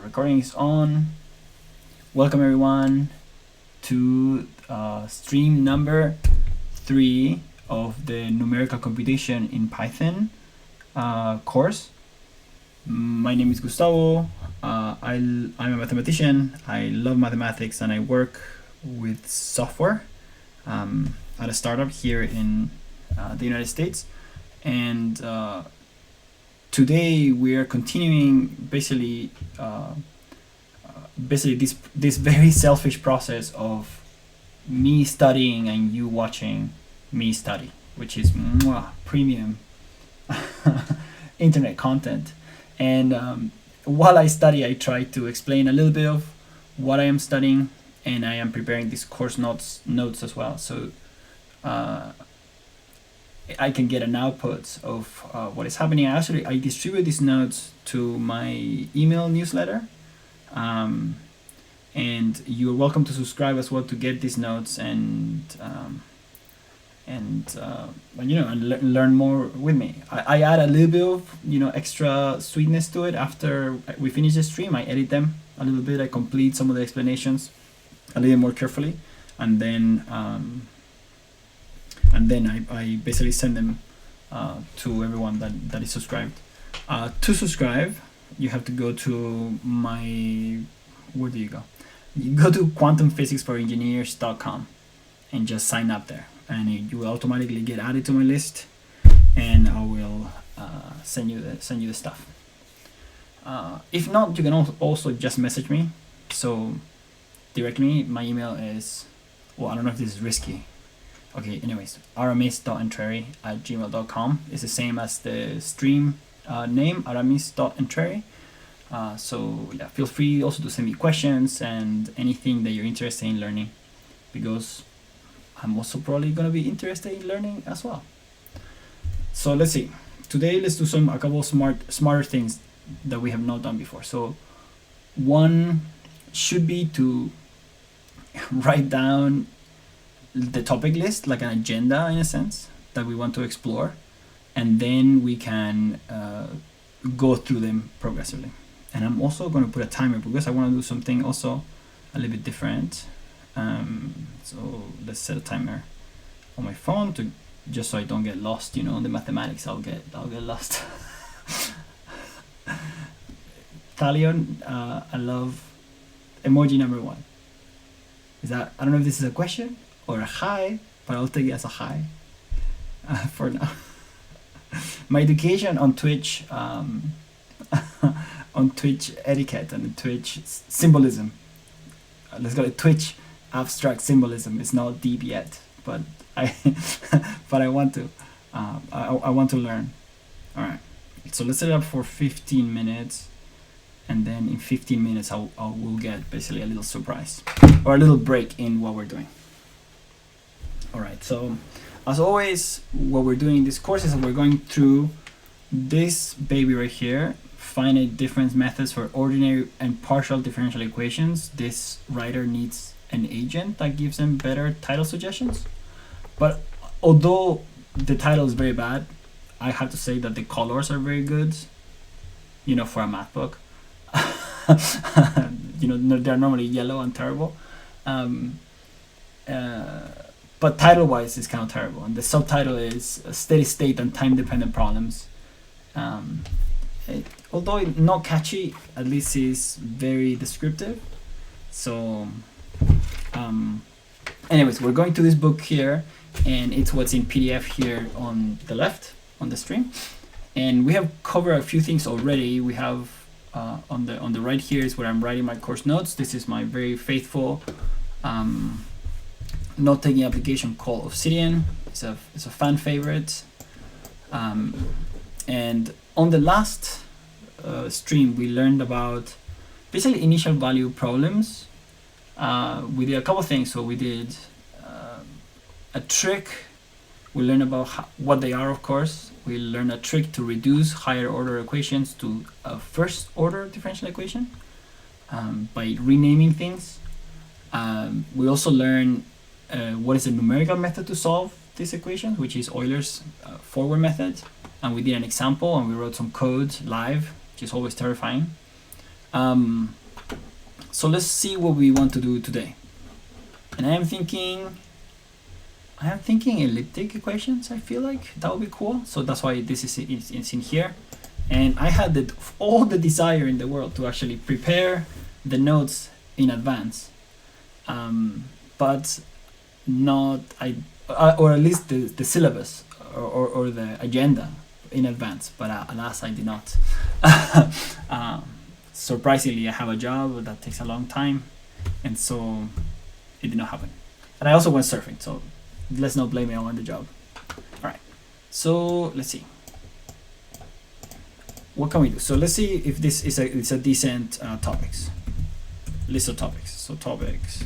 Recording is on. Welcome everyone to stream number 3 of the numerical computation in Python course. My name is Gustavo. I'm a mathematician. I love mathematics and I work with software at a startup here in the United States. And today we are continuing basically this very selfish process of me studying and you watching me study, which is premium internet content. And while I study, I try to explain a little bit of what I am studying, and I am preparing these course notes as well, so I can get an output of what is happening. I distribute these notes to my email newsletter, and you're welcome to subscribe as well to get these notes and learn more with me. I add a little bit of extra sweetness to it after we finish the stream. I edit them a little bit. I complete some of the explanations a little more carefully, and then I basically send them to everyone that is subscribed. To subscribe, you have to go to my, where do you go? You go to quantumphysicsforengineers.com and just sign up there, and you will automatically get added to my list, and I will send you the stuff. If not, you can also just message me. So directly, my email is, well, I don't know if this is risky. Okay, anyways, aramis.entreri@gmail.com is the same as the stream name, aramis.entreri. So yeah, feel free also to send me questions and anything that you're interested in learning, because I'm also probably going to be interested in learning as well. So let's see. Today, let's do a couple of smarter things that we have not done before. So one should be to write down the topic list, like an agenda in a sense, that we want to explore, and then we can go through them progressively. And I'm also going to put a timer because I want to do something also a little bit different. So let's set a timer on my phone just so I don't get lost. In the mathematics, I'll get lost. Talion, I love emoji number 1. Is that, I don't know if this is a question or a hi, but I'll take it as a hi for now. My education on Twitch, on Twitch etiquette and Twitch symbolism. Let's call it Twitch abstract symbolism. It's not deep yet, but I want to. I want to learn. All right. So let's set it up for 15 minutes, and then in 15 minutes we'll get basically a little surprise or a little break in what we're doing. All right, so as always, what we're doing in this course is that we're going through this baby right here, finite difference methods for ordinary and partial differential equations. This writer needs an agent that gives them better title suggestions. But although the title is very bad, I have to say that the colors are very good, for a math book. They're normally yellow and terrible. But title-wise, it's kind of terrible. And the subtitle is Steady State and Time-Dependent Problems. Although not catchy, at least it's very descriptive. So, anyways, we're going to this book here, and it's what's in PDF here on the left, on the stream. And we have covered a few things already. We have, on the right here is where I'm writing my course notes. This is my very faithful note-taking application called Obsidian. It's a fan favorite. And on the last stream, we learned about basically initial value problems. We did a couple things. So we did a trick. We learned about what they are, of course. We learned a trick to reduce higher order equations to a first order differential equation by renaming things. We also learned what is a numerical method to solve this equation, which is Euler's forward method. And we did an example and we wrote some code live, which is always terrifying. So let's see what we want to do today. And I am thinking elliptic equations. I feel like that would be cool. So that's why this is in here. And I had all the desire in the world to actually prepare the notes in advance, but not or at least the syllabus or the agenda in advance. But alas, I did not. Surprisingly, I have a job that takes a long time, and so it did not happen. And I also went surfing, so let's not blame it on the job. All right, so let's see. What can we do? So let's see if this is a decent topics. List of topics. So topics.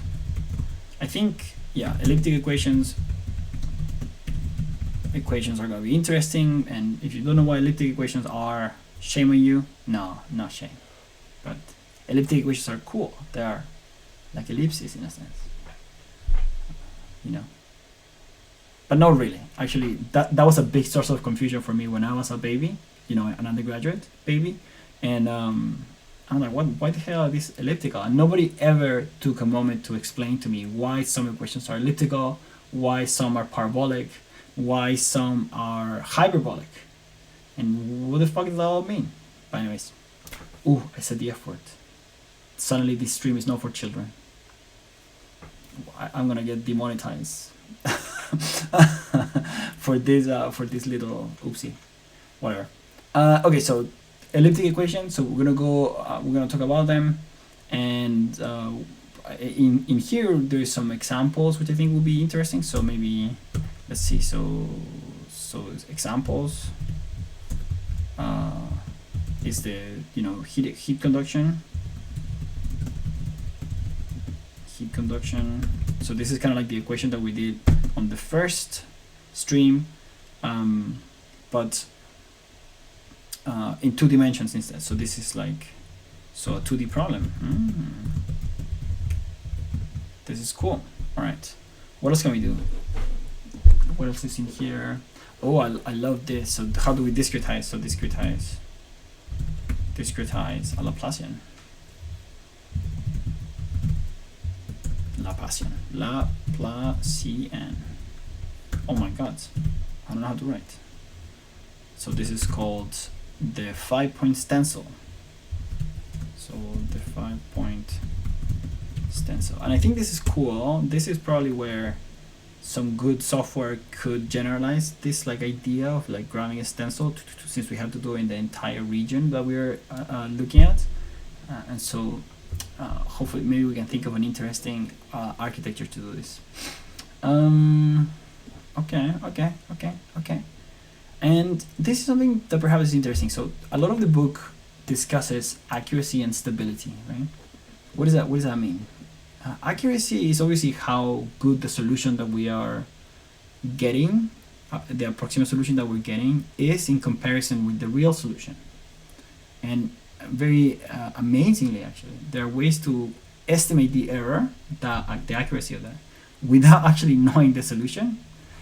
I think, yeah, elliptic equations are gonna be interesting. And if you don't know what elliptic equations are, shame on you. No, not shame. But elliptic equations are cool. They are like ellipses in a sense. You know. But not really. Actually, that was a big source of confusion for me when I was a baby. You know, an undergraduate baby, and I'm like, why the hell are these elliptical? And nobody ever took a moment to explain to me why some equations are elliptical, why some are parabolic, why some are hyperbolic, and what the fuck does that all mean? But anyways, ooh, I said the F word. Suddenly this stream is not for children. I'm gonna get demonetized for this little oopsie, whatever. Okay, so elliptic equations. So we're gonna talk about them, and in here there's some examples which I think will be interesting. So maybe let's see. So examples is the heat conduction. So this is kind of like the equation that we did on the first stream, but in 2 dimensions instead. So this is like a 2D problem. This is cool. All right, what else can we do? What else is in here? Oh, I love this. So how do we discretize? So discretize a Laplacian. Oh my god, I don't know how to write. So this is called the 5-point stencil. So the 5-point stencil, and I think this is cool. This is probably where some good software could generalize this like idea of like grabbing a stencil, since we have to do it in the entire region that we're looking at, and so hopefully maybe we can think of an interesting architecture to do this. Okay. And this is something that perhaps is interesting. So a lot of the book discusses accuracy and stability, right? What does that mean? Accuracy is obviously how good the solution that we are getting, the approximate solution that we're getting, is in comparison with the real solution. And very amazingly, actually, there are ways to estimate the error, the accuracy of that, without actually knowing the solution.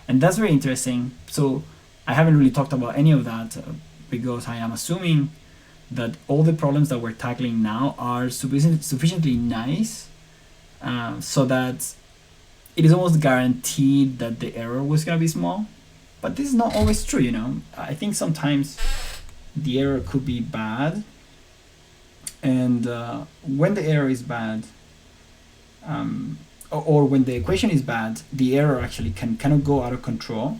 And that's very interesting. So I haven't really talked about any of that because I am assuming that all the problems that we're tackling now are sufficiently nice so that it is almost guaranteed that the error was going to be small. But this is not always true, you know. I think sometimes the error could be bad, and when the error is bad, or when the equation is bad, the error actually can kind of go out of control.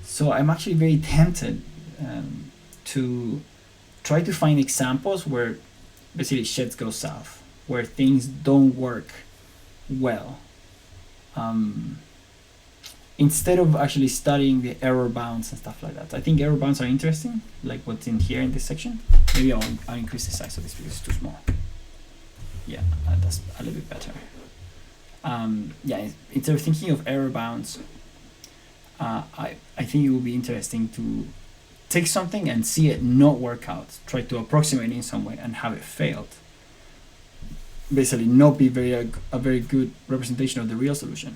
So I'm actually very tempted to try to find examples where basically shit goes south, where things don't work well, instead of actually studying the error bounds and stuff like that. I think error bounds are interesting, like what's in here in this section. Maybe I'll increase the size of this because it's too small. Yeah, that's a little bit better. Yeah, instead of thinking of error bounds, I think it would be interesting to take something and see it not work out, try to approximate it in some way and have it failed. Basically not be a very good representation of the real solution.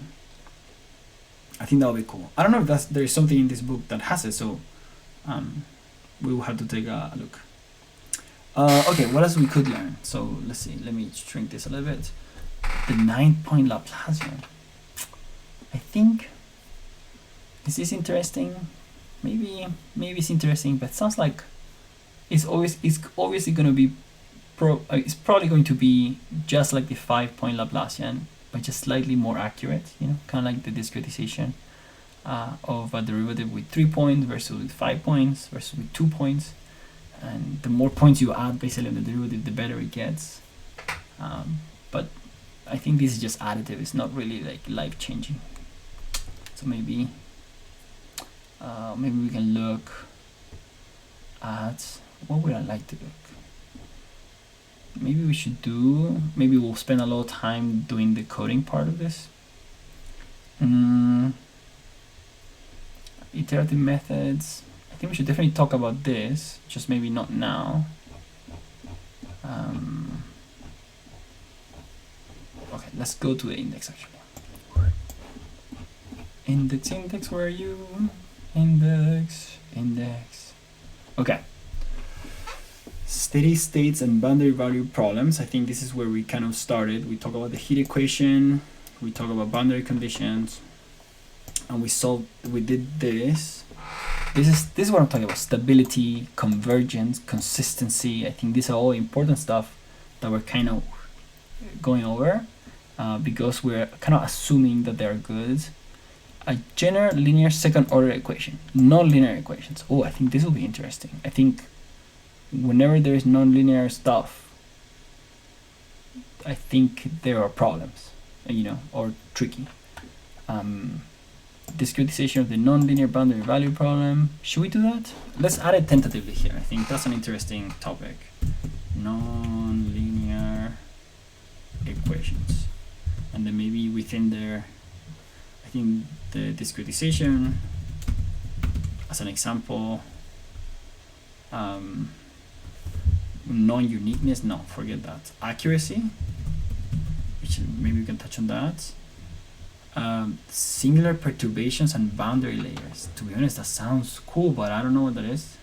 I think that would be cool. I don't know if there is something in this book that has it, so we will have to take a look. Okay, what else we could learn? So let's see. Let me shrink this a little bit. The 9-point Laplacian. I think this is interesting. Maybe it's interesting, but sounds like it's obviously going to be it's probably going to be just like the 5-point Laplacian, but just slightly more accurate. You know, kind of like the discretization of a derivative with 3 points versus with 5 points versus with 2 points. And the more points you add basically on the derivative, the better it gets. But I think this is just additive. It's not really like life-changing. So maybe we can look at what would I like to look. Maybe we should do. Maybe we'll spend a lot of time doing the coding part of this. Iterative methods. I think we should definitely talk about this, just maybe not now. Okay, let's go to the index actually. Index, where are you? Index. Okay. Steady states and boundary value problems. I think this is where we kind of started. We talk about the heat equation, we talk about boundary conditions, and we did this. This is what I'm talking about: stability, convergence, consistency. I think these are all important stuff that we're kind of going over because we're kind of assuming that they're good. A general linear second order equation, non-linear equations. Oh, I think this will be interesting. I think whenever there is non-linear stuff, I think there are problems, you know, or tricky. Discretization of the non-linear boundary value problem. Should we do that? Let's add it tentatively here. I think that's an interesting topic. Non-linear equations. And then maybe within there, I think the discretization as an example. Non-uniqueness, no, forget that. Accuracy, which maybe we can touch on that. Singular perturbations and boundary layers. To be honest, that sounds cool, but I don't know what that is.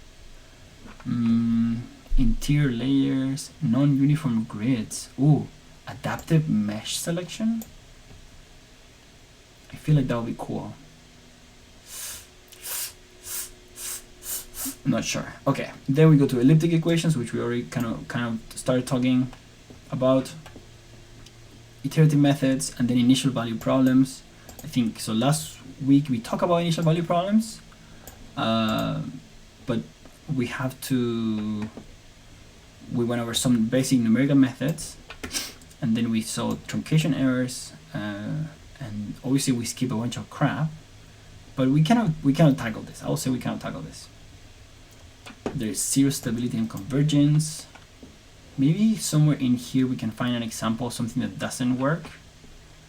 Interior layers, non-uniform grids. Ooh, adaptive mesh selection. I feel like that would be cool. I'm not sure. Okay, then we go to elliptic equations, which we already kind of started talking about. Iterative methods, and then initial value problems. I think so. Last week we talked about initial value problems, but we went over some basic numerical methods, and then we saw truncation errors, and obviously we skip a bunch of crap, but we cannot tackle this. I will say we cannot tackle this. There's zero stability and convergence. Maybe somewhere in here we can find an example of something that doesn't work.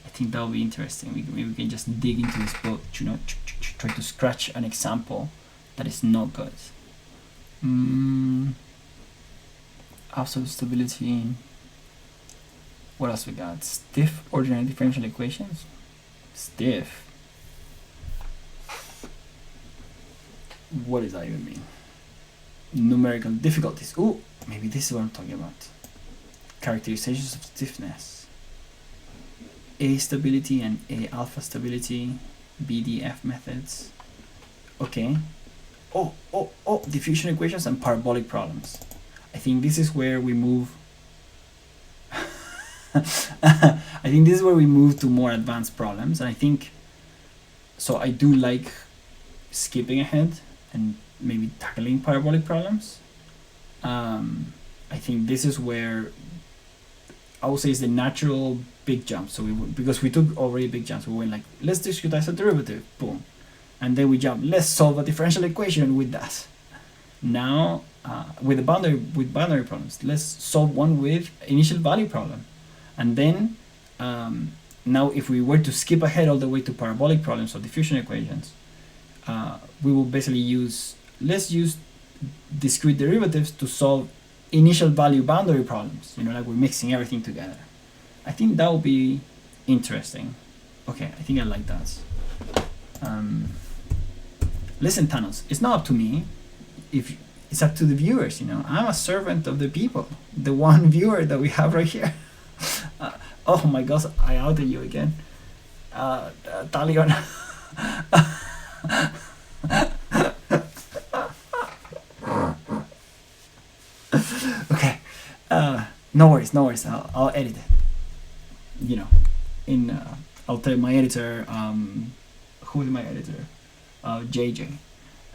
I think that would be interesting. Maybe we can just dig into this book, you know, try to scratch an example that is not good. Absolute stability. What else we got? Stiff ordinary differential equations. Stiff. What does that even mean? Numerical difficulties. Ooh, maybe this is what I'm talking about. Characterizations of stiffness. A stability and A alpha stability. BDF methods. Okay. Oh, diffusion equations and parabolic problems. I think this is where we move. I think this is where we move to more advanced problems, and I think so. I do like skipping ahead and maybe tackling parabolic problems. I think this is where I would say is the natural big jump. So because we took already big jumps, we went like, let's discretize a derivative, boom, and then we jump, let's solve a differential equation with that. Now with boundary problems, let's solve one with initial value problem, and then now if we were to skip ahead all the way to parabolic problems or diffusion equations, we will basically let's use discrete derivatives to solve initial value boundary problems, you know, like we're mixing everything together. I think that would be interesting. Okay, I think I like that. Listen, Thanos, it's not up to me. If it's up to the viewers, you know. I'm a servant of the people, the one viewer that we have right here. Oh my gosh, I outed you again. Talion. Okay. No worries, no worries. I'll edit it. You know, I'll tell my editor. Who is my editor? JJ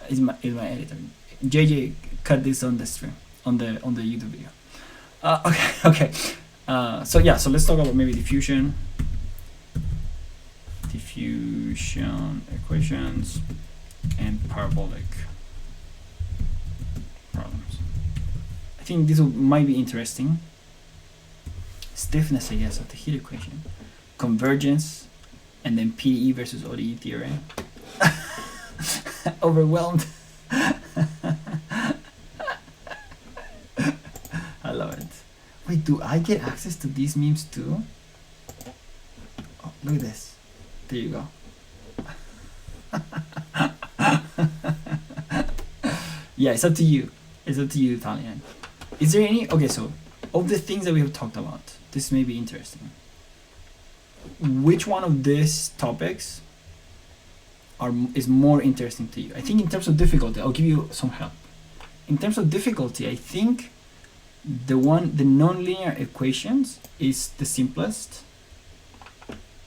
is my editor. JJ cut this on the stream, on the YouTube video. Okay. So yeah, so let's talk about maybe diffusion equations and parabolic problems. I think this might be interesting. Stiffness, I guess, of the heat equation, convergence, and then PDE versus ODE theorem. Overwhelmed. I love it. Wait, do I get access to these memes too? Oh, look at this. There you go. Yeah, it's up to you. It's up to you, Italian. Is there any... Okay, so, of the things that we have talked about, this may be interesting. Which one of these topics is more interesting to you? I think in terms of difficulty, I'll give you some help. In terms of difficulty, I think the nonlinear equations is the simplest,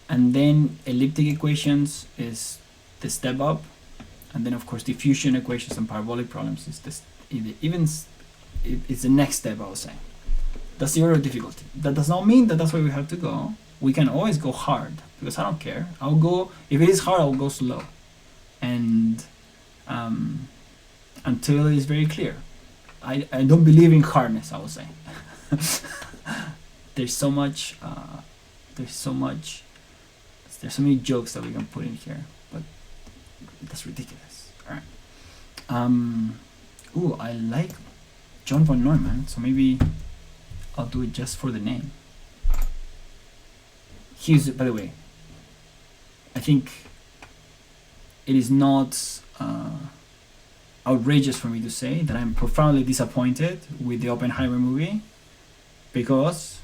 and then elliptic equations is the step up, and then of course diffusion equations and parabolic problems is this it's the next step, I would say. That's the order of difficulty. That does not mean that that's where we have to go. We can always go hard, because I don't care. I'll go, if it is hard, I'll go slow, and until it is very clear. I don't believe in hardness, I would say. There's so many jokes that we can put in here, but that's ridiculous. All right. Ooh, I like John von Neumann, so maybe I'll do it just for the name. Here's, by the way, I think it is not outrageous for me to say that I'm profoundly disappointed with the Oppenheimer movie, because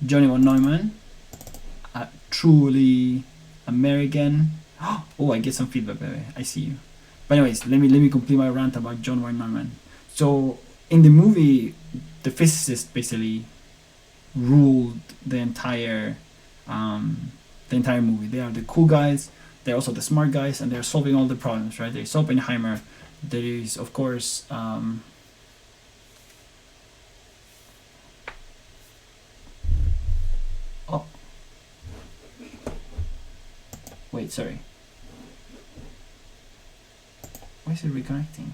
Johnny von Neumann, a truly American... Oh, I get some feedback, by the way. I see you. But anyways, let me complete my rant about John von Neumann. So in the movie, the physicists basically ruled the entire movie. They are the cool guys, they're also the smart guys, and they're solving all the problems, right? There's Oppenheimer, there is, of course, oh, wait, sorry. Why is it reconnecting?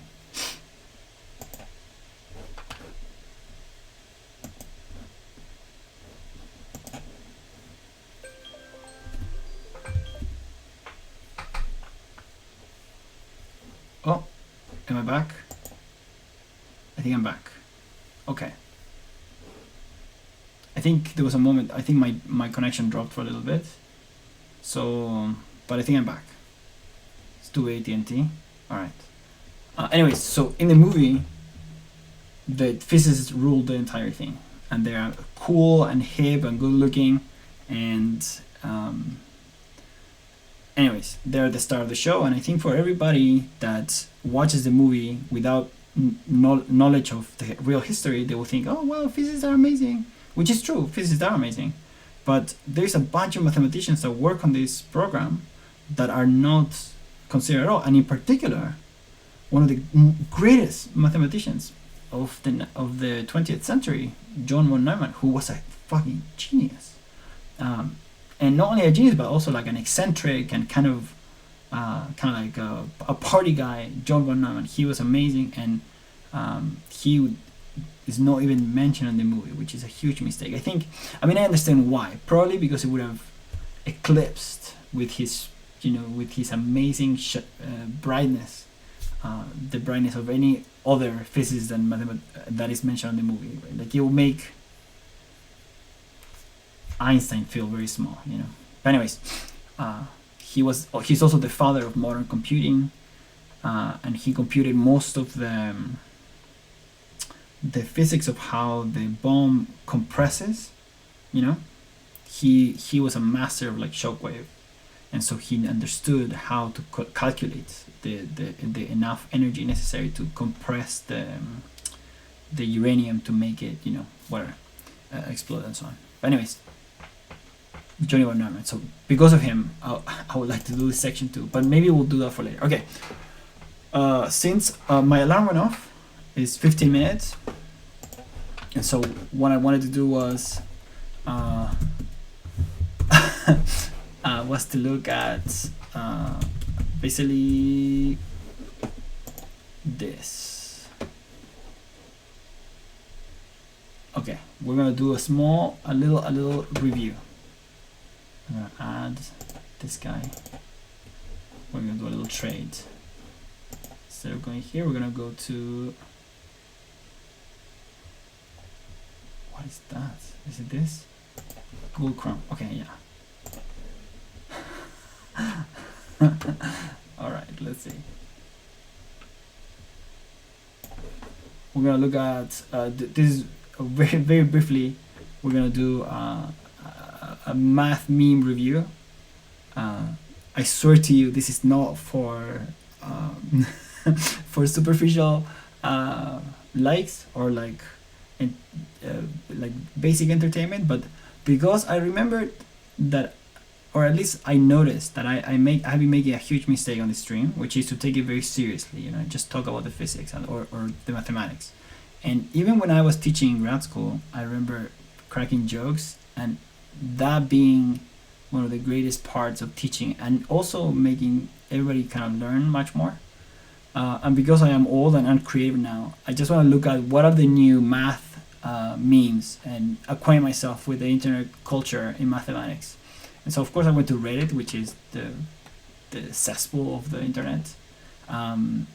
Oh, am I back? I think I'm back. Okay. I think there was a moment, I think my connection dropped for a little bit. So, but I think I'm back. It's 2 AT&T. Alright. Anyways, so in the movie, the physicists ruled the entire thing. And they are cool and hip and good looking. And anyways, they're the star of the show. And I think for everybody that watches the movie without knowledge of the real history, they will think, oh, well, physicists are amazing. Which is true, physicists are amazing. But there's a bunch of mathematicians that work on this program that are not considered at all. And in particular, one of the greatest mathematicians of the 20th century, John von Neumann, who was a fucking genius. And not only a genius, but also like an eccentric and kind of like a party guy. John von Neumann, he was amazing, and he is not even mentioned in the movie, which is a huge mistake. I understand why. Probably because it would have eclipsed with his amazing brightness, the brightness of any other physicist that is mentioned in the movie. Right? Like, it will make Einstein feel very small, you know. But anyways, he's also the father of modern computing, and he computed most of the the physics of how the bomb compresses, you know, he was a master of like shockwave, and so he understood how to calculate the enough energy necessary to compress the uranium to make it, you know, whatever, explode and so on. But anyways, Johnny von Neumann. So because of him, I would like to do this section too, but maybe we'll do that for later. Okay. Since my alarm went off, it's 15 minutes, and so what I wanted to do was to look at basically this. Okay, we're gonna do a little review. I'm gonna add this guy. We're gonna do a little trade. Instead of going here, we're gonna go to, what is that? Is it this? Google Chrome. Okay, yeah. All right, let's see. We're gonna look at this is very briefly. We're gonna do a math meme review. I swear to you, this is not for for superficial likes or like basic entertainment, but because I remembered that, or at least I noticed that I've been making a huge mistake on the stream, which is to take it very seriously, you know, just talk about the physics or the mathematics. And even when I was teaching in grad school, I remember cracking jokes, and that being one of the greatest parts of teaching, and also making everybody kind of learn much more. And because I am old and uncreative now, I just want to look at what are the new math memes and acquaint myself with the internet culture in mathematics. And so of course I went to Reddit, which is the cesspool of the internet. And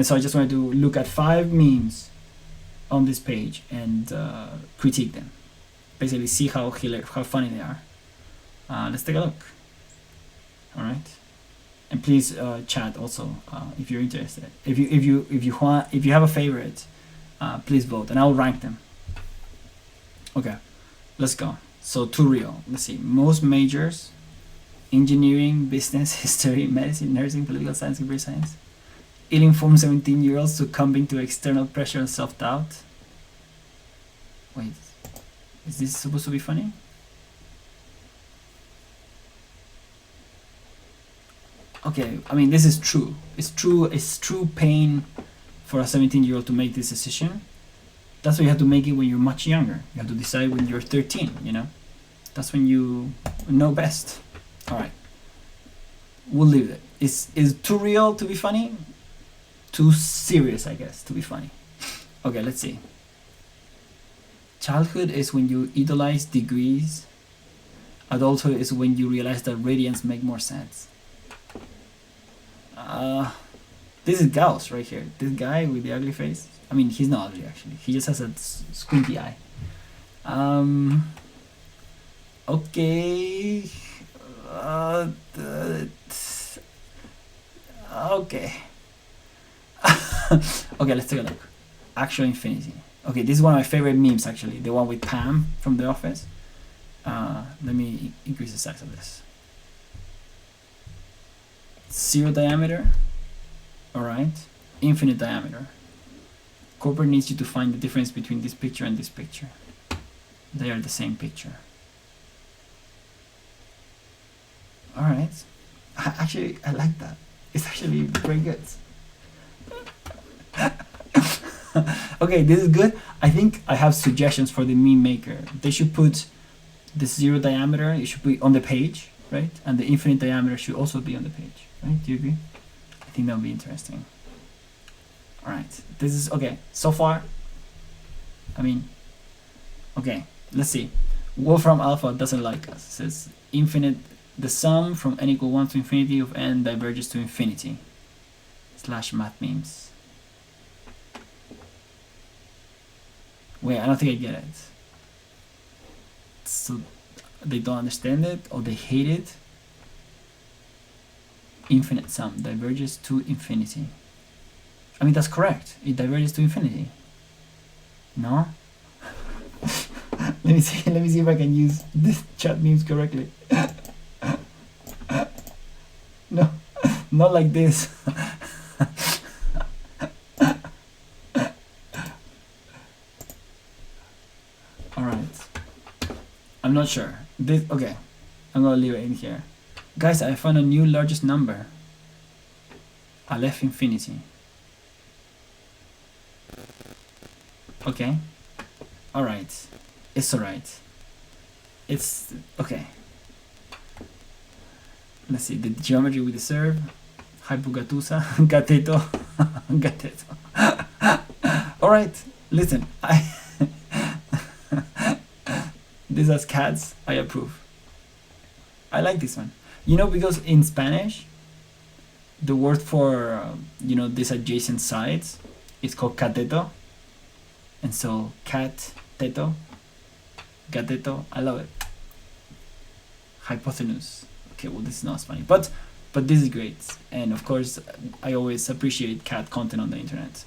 so I just wanted to look at 5 memes on this page and critique them. Basically see how funny they are. Let's take a look. All right. And please chat also if you're interested. If you have a favorite, please vote, and I'll rank them. Okay, let's go. So too real. Let's see. Most majors: engineering, business, history, medicine, nursing, political science, computer science. Ill-informed 17-year-olds succumbing to external pressure and self-doubt. Wait, is this supposed to be funny? Okay, I mean, this is true. It's true pain for a 17-year-old to make this decision. That's why you have to make it when you're much younger. You have to decide when you're 13, you know? That's when you know best. All right. We'll leave it. Is too real to be funny? Too serious, I guess, to be funny. Okay, let's see. Childhood is when you idolize degrees. Adulthood is when you realize that radians make more sense. This is Gauss right here. This guy with the ugly face. I mean, he's not ugly actually. He just has a squinty eye. Okay. Okay. Okay, let's take a look. Actual infinity. Okay, this is one of my favorite memes actually. The one with Pam from The Office. Let me increase the size of this. 0 diameter. Alright. Infinite diameter. Corporate needs you to find the difference between this picture and this picture. They are the same picture. Alright. Actually, I like that. It's actually very good. Okay, this is good. I think I have suggestions for the meme maker. They should put the 0 diameter, it should be on the page, right? And the infinite diameter should also be on the page, right? Do you agree? I think that would be interesting. Alright, this is okay. So far, I mean, okay, let's see. Wolfram Alpha doesn't like us. It says infinite, the sum from n equal 1 to infinity of n diverges to infinity. / math memes. Wait, I don't think I get it. So they don't understand it or they hate it. Infinite sum diverges to infinity. I mean, that's correct. It diverges to infinity. No? Let me see if I can use this chat memes correctly. No, not like this. Alright. I'm not sure. This okay. I'm gonna leave it in here. Guys, I found a new largest number. Aleph infinity. Okay. Alright. It's alright. It's okay. Let's see. The geometry we deserve. Hypogatusa. Gateto. Gateto. Alright. Listen. These are cats. I approve. I like this one. You know, because in Spanish, the word for, you know, these adjacent sides is called cateto. And so, cat, teto, gateto, I love it. Hypotenuse. Okay, well, this is not Spanish, but this is great. And of course, I always appreciate cat content on the internet.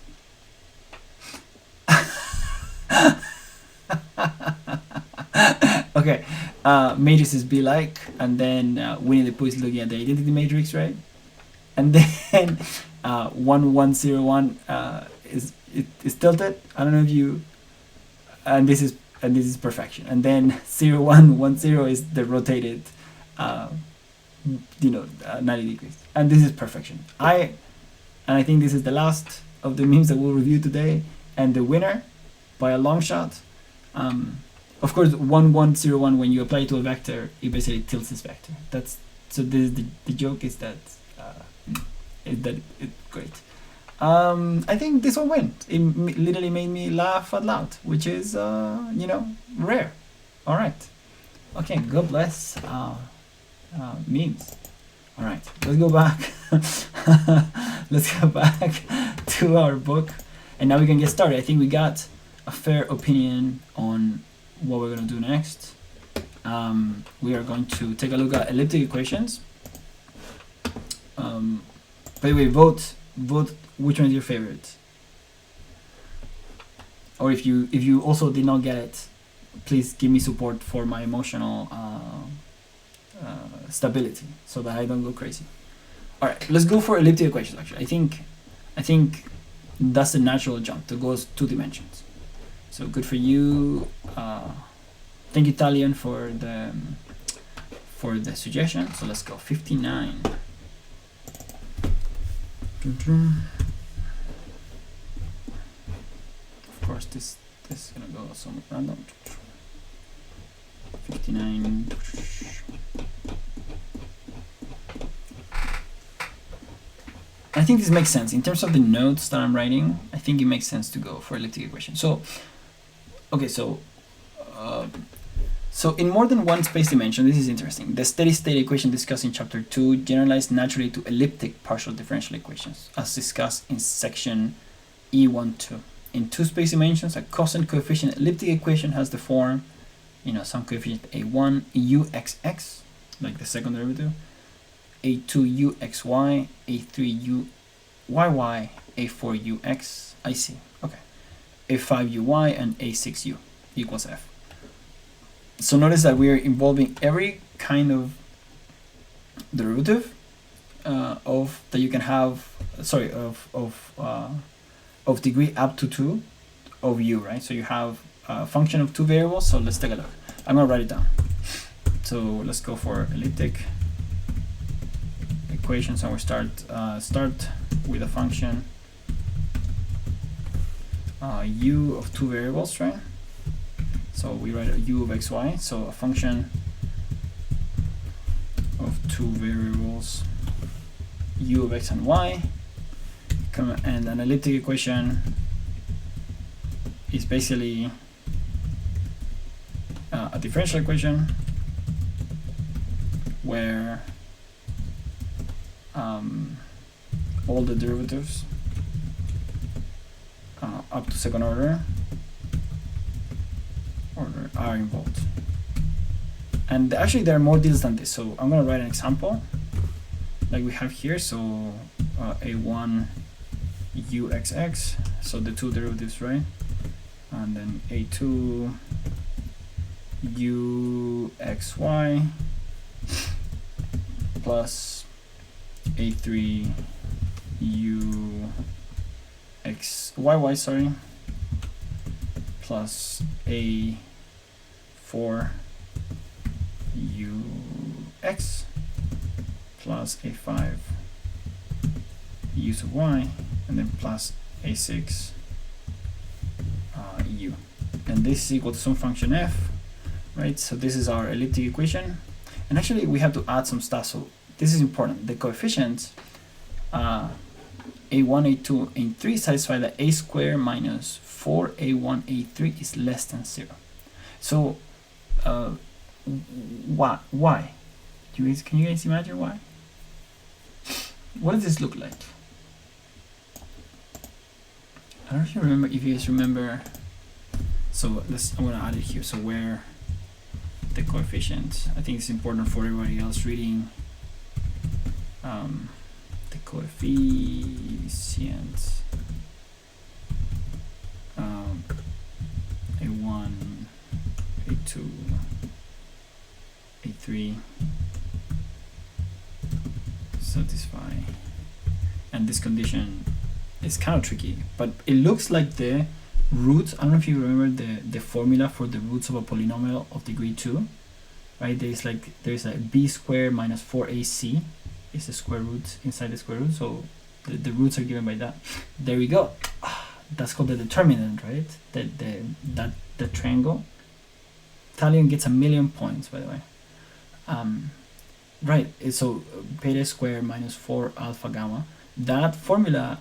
Okay, matrices be like, and then Winnie the Pooh is looking at the identity matrix, right? And then 1101 is tilted. I don't know if you, and this is perfection. And then 0110 is the rotated, 90 degrees. And this is perfection. I think this is the last of the memes that we'll review today, and the winner by a long shot. Of course, 1101, when you apply it to a vector, it basically tilts this vector. That's so. The joke is that it's great. I think this will win. It literally made me laugh out loud, which is rare. All right. Okay. God bless memes. All right. Let's go back. Let's go back to our book, and now we can get started. I think we got a fair opinion on what we're going to do next. We are going to take a look at elliptic equations. By the way, vote which one is your favorite, or if you also did not get it, please give me support for my emotional stability so that I don't go crazy. All right, let's go for elliptic equations. Actually, I think that's the natural jump that goes 2 dimensions. So good for you. Thank you, Talion, for the suggestion. So let's go 59. Of course, this is gonna go somewhat random. 59. I think this makes sense in terms of the notes that I'm writing. I think it makes sense to go for elliptic equation. So, okay, so in more than one space dimension, this is interesting. The steady state equation discussed in chapter 2 generalized naturally to elliptic partial differential equations, as discussed in section E12. In 2 space dimensions, a constant coefficient elliptic equation has the form, some coefficient A1 uxx, like the second derivative, A2 uxy, A3 uyy, A4 ux, I see, okay, A5 uy, and A6 u equals f. So notice that we are involving every kind of derivative of that you can have, of degree up to 2 of u, right? So you have a function of 2 variables. So let's take a look. I'm gonna write it down. So let's go for elliptic equations, and we start with a function u of 2 variables, right? So we write a u of xy, so a function of 2 variables, u of x and y, and an elliptic equation is basically a differential equation where all the derivatives up to second order are involved. And actually there are more details than this, so I'm going to write an example like we have here. So a1 uxx, so the 2 derivatives, right? and then a2 uxy plus a3 uxyy, sorry, plus a4 ux plus a5 u sub y, and then plus a6 u, and this is equal to some function f, right? So this is our elliptic equation, and actually we have to add some stuff, so this is important. The coefficients a1, a2, and 3 satisfy that a squared minus 4a1, a3 is less than 0. So why? Can you guys imagine why? What does this look like? I don't know if you guys remember. So I'm gonna add it here. So where the coefficient, I think it's important for everybody else reading the coefficients a1, a2, a3 satisfy, and this condition is kind of tricky, but it looks like the roots. I don't know if you remember the formula for the roots of a polynomial of degree 2, right? There's a b squared minus 4ac is the square root inside the square root, so the roots are given by that. There we go. That's called the determinant, right? The triangle. Italian gets 1,000,000 points, by the way. Right, so beta squared minus 4 alpha gamma. That formula,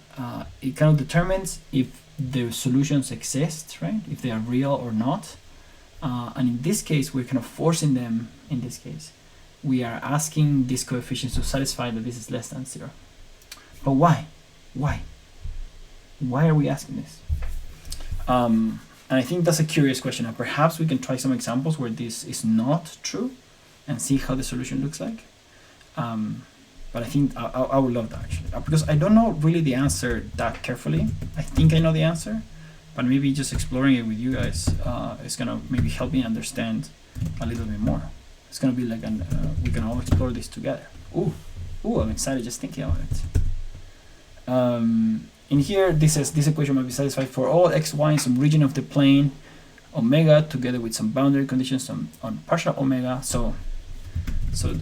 it kind of determines if the solutions exist, right? If they are real or not. And in this case, we're kind of forcing them, in this case. We are asking these coefficients to satisfy that this is less than 0. But why? Why? Why are we asking this? And I think that's a curious question. And perhaps we can try some examples where this is not true and see how the solution looks like. But I think I would love that, actually, because I don't know really the answer that carefully. I think I know the answer, but maybe just exploring it with you guys is gonna maybe help me understand a little bit more. It's gonna be like we can all explore this together. Ooh, I'm excited just thinking about it. In here, this equation might be satisfied for all x, y in some region of the plane omega, together with some boundary conditions on partial omega. So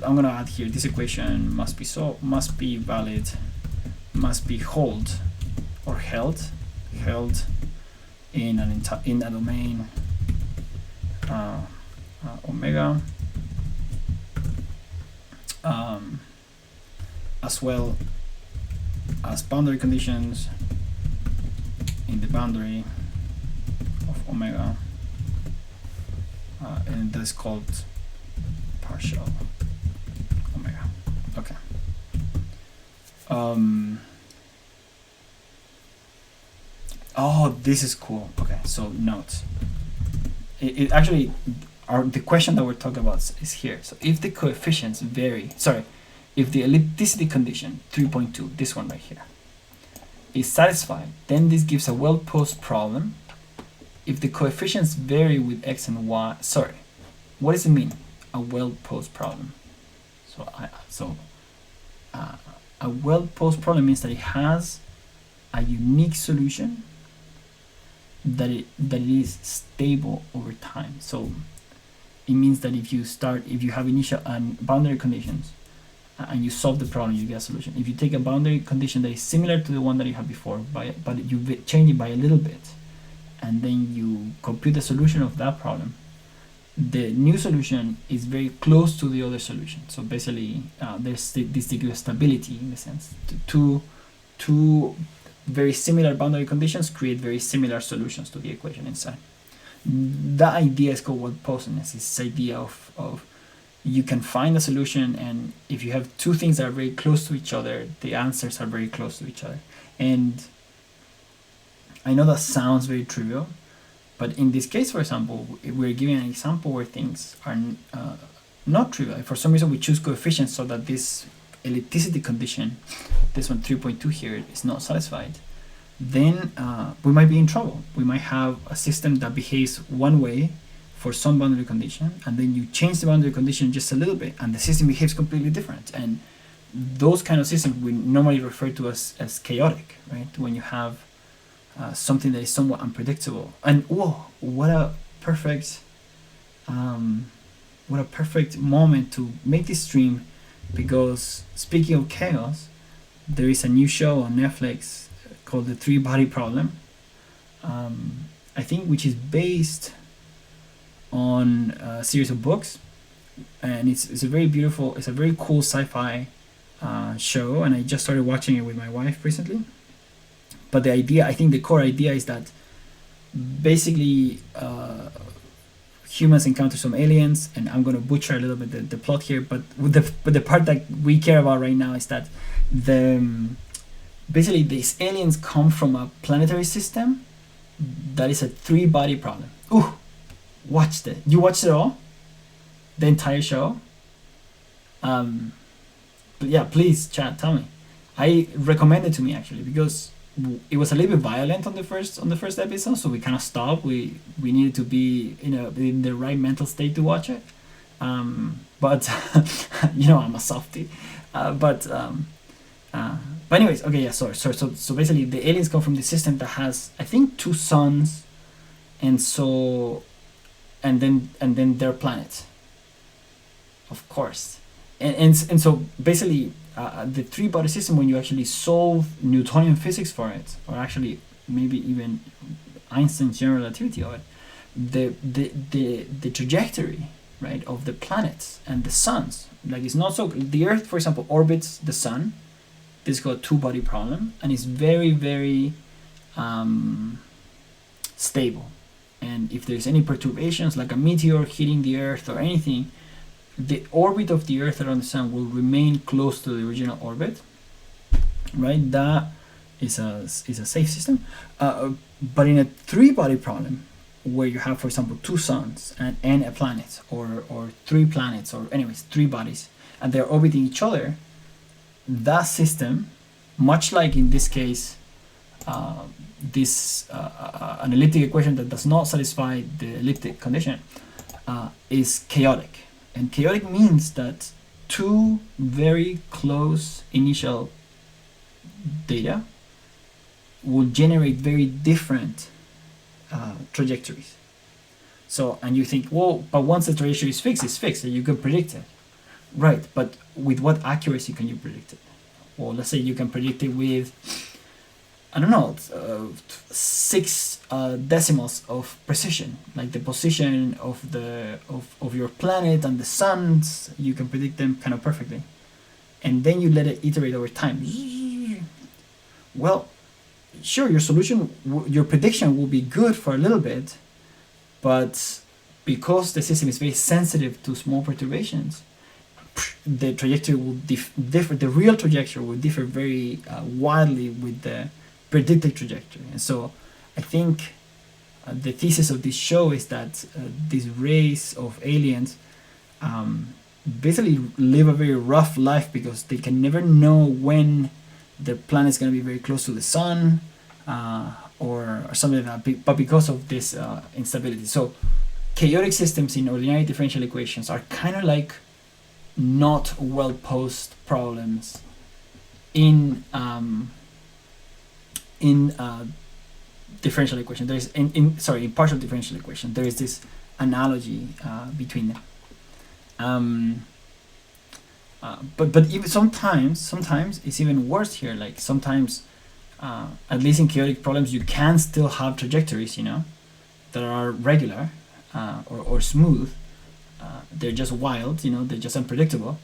I'm gonna add here, this equation must be valid, must be held in a domain omega, as well as boundary conditions in the boundary of omega, and that's called partial omega. Okay. Oh, this is cool. Okay, so note. It actually, the question that we're talking about is here. So if the coefficients vary, if the ellipticity condition 3.2, this one right here, is satisfied, then this gives a well-posed problem. If the coefficients vary with x and y, what does it mean? A well-posed problem. A well-posed problem means that it has a unique solution, that it is stable over time. So it means that if you have initial and boundary conditions and you solve the problem, you get a solution. If you take a boundary condition that is similar to the one that you had before, but you change it by a little bit, and then you compute the solution of that problem, the new solution is very close to the other solution. So basically, there's this degree of stability in the sense. Two very similar boundary conditions create very similar solutions to the equation inside. That idea is called well-posedness. It's this idea of you can find a solution, and if you have two things that are very close to each other, the answers are very close to each other. And I know that sounds very trivial, but in this case, for example, we're giving an example where things are not trivial. For some reason, we choose coefficients so that this ellipticity condition, this one 3.2 here, is not satisfied. then we might be in trouble. We might have a system that behaves one way for some boundary condition, and then you change the boundary condition just a little bit, and the system behaves completely different. And those kind of systems we normally refer to as chaotic, right? When you have something that is somewhat unpredictable. And whoa, what a perfect moment to make this stream, because speaking of chaos, there is a new show on Netflix called The Three Body Problem, I think, which is based on a series of books, and it's a very beautiful, it's a very cool sci-fi show, and I just started watching it with my wife recently. But the idea, I think the core idea is that basically humans encounter some aliens, and I'm going to butcher a little bit the plot here, but the part that we care about right now is that basically these aliens come from a planetary system that is a three-body problem. Ooh, watched it. You watched it all? The entire show? But yeah, please, chat, tell me. I recommend it to me actually, because it was a little bit violent on the first episode, so we kind of stopped. We needed to be in the right mental state to watch it. But I'm a softie. But anyways, okay, yeah. So basically, the aliens come from the system that has, I think, 2 suns, and then their planet, of course, and so basically. The three-body system, when you actually solve Newtonian physics for it, or actually maybe even Einstein's general relativity of it, the trajectory, right, of the planets and the suns, like, it's not so. The Earth, for example, orbits the sun. This is called a two-body problem, and it's very, very stable. And if there's any perturbations, like a meteor hitting the Earth or anything, the orbit of the Earth around the sun will remain close to the original orbit, right? That is a safe system. But in a three-body problem, where you have, for example, 2 suns and a planet, or 3 planets, or anyways, 3 bodies, and they're orbiting each other, that system, much like in this case, an elliptic equation that does not satisfy the elliptic condition, is chaotic. And chaotic means that 2 very close initial data will generate very different trajectories. So, and you think, well, but once the trajectory is fixed, it's fixed, and you can predict it. Right, but with what accuracy can you predict it? Well, let's say you can predict it with, I don't know, 6 decimals of precision, like the position of your planet and the suns. You can predict them kind of perfectly, and then you let it iterate over time. Well, sure, your prediction will be good for a little bit, but because the system is very sensitive to small perturbations, the trajectory will differ. The real trajectory will differ very wildly with the predicted trajectory. And so I think the thesis of this show is that this race of aliens basically live a very rough life, because they can never know when their planet is going to be very close to the sun, or something like that, but because of this instability. So chaotic systems in ordinary differential equations are kind of like not well posed problems in differential equation. There is in partial differential equation, there is this analogy between them. But even sometimes it's even worse here. Like sometimes, at least in chaotic problems, you can still have trajectories, that are regular or smooth. They're just wild, they're just unpredictable.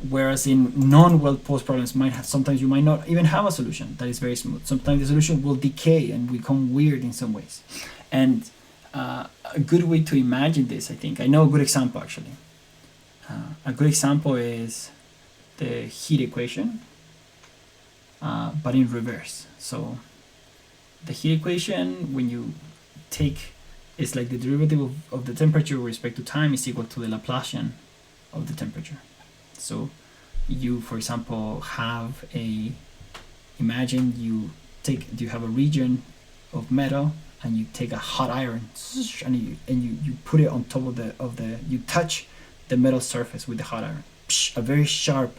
Whereas in non-well-posed problems, sometimes you might not even have a solution that is very smooth. Sometimes the solution will decay and become weird in some ways. And a good way to imagine this, I think, I know a good example actually. A good example is the heat equation, but in reverse. So the heat equation, when you take, it's like the derivative of the temperature with respect to time is equal to the Laplacian of the temperature. So you, for example, imagine you you have a region of metal, and you take a hot iron and you put it on top of the you touch the metal surface with the hot iron. A very sharp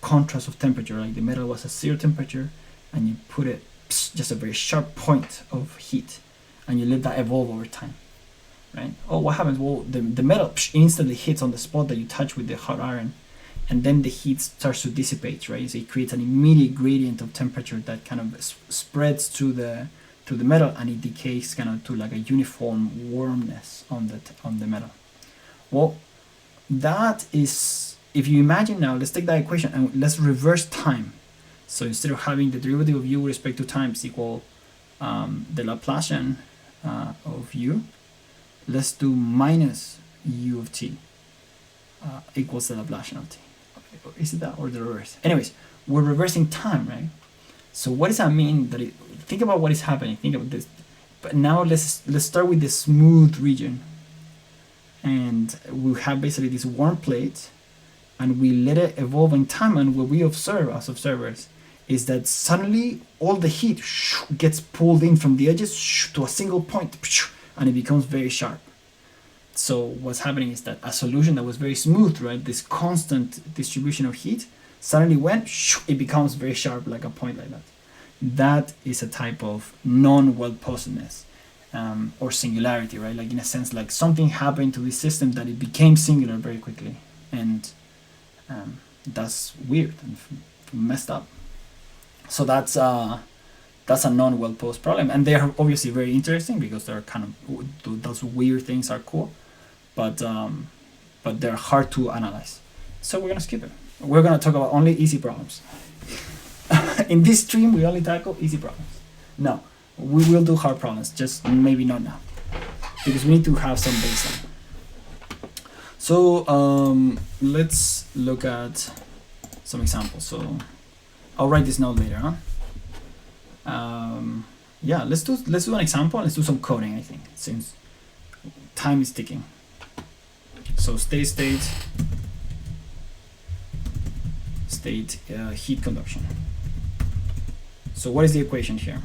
contrast of temperature, like the metal was at 0 temperature, and you put it just a very sharp point of heat, and you let that evolve over time, right? Oh, what happens? Well, the metal instantly hits on the spot that you touch with the hot iron, and then the heat starts to dissipate, right? So it creates an immediate gradient of temperature that kind of spreads to the metal, and it decays kind of to like a uniform warmness on the metal. Well, that is, if you imagine now, let's take that equation and let's reverse time. So instead of having the derivative of u with respect to time is equal the Laplacian of u, let's do minus u of t equals the Laplacian of t. Is it that or the reverse? Anyways, we're reversing time, right? So what does that mean? That think about what is happening. Think about this. But now let's start with the smooth region, and we have basically this warm plate, and we let it evolve in time. And what we observe as observers is that suddenly all the heat gets pulled in from the edges to a single point, and it becomes very sharp. So what's happening is that a solution that was very smooth, right, this constant distribution of heat, suddenly it becomes very sharp, like a point like that. That is a type of non-well-posedness or singularity, right? Like in a sense, like something happened to this system that it became singular very quickly, and that's weird and messed up. So that's a non-well-posed problem, and they are obviously very interesting because they're kind of, those weird things are cool, but they're hard to analyze. So we're gonna skip it. We're gonna talk about only easy problems. In this stream, we only tackle easy problems. No, we will do hard problems, just maybe not now, because we need to have some baseline. So let's look at some examples. So I'll write this note later, huh? Yeah, let's do an example. Let's do some coding, I think, since time is ticking. So state heat conduction. So what is the equation here?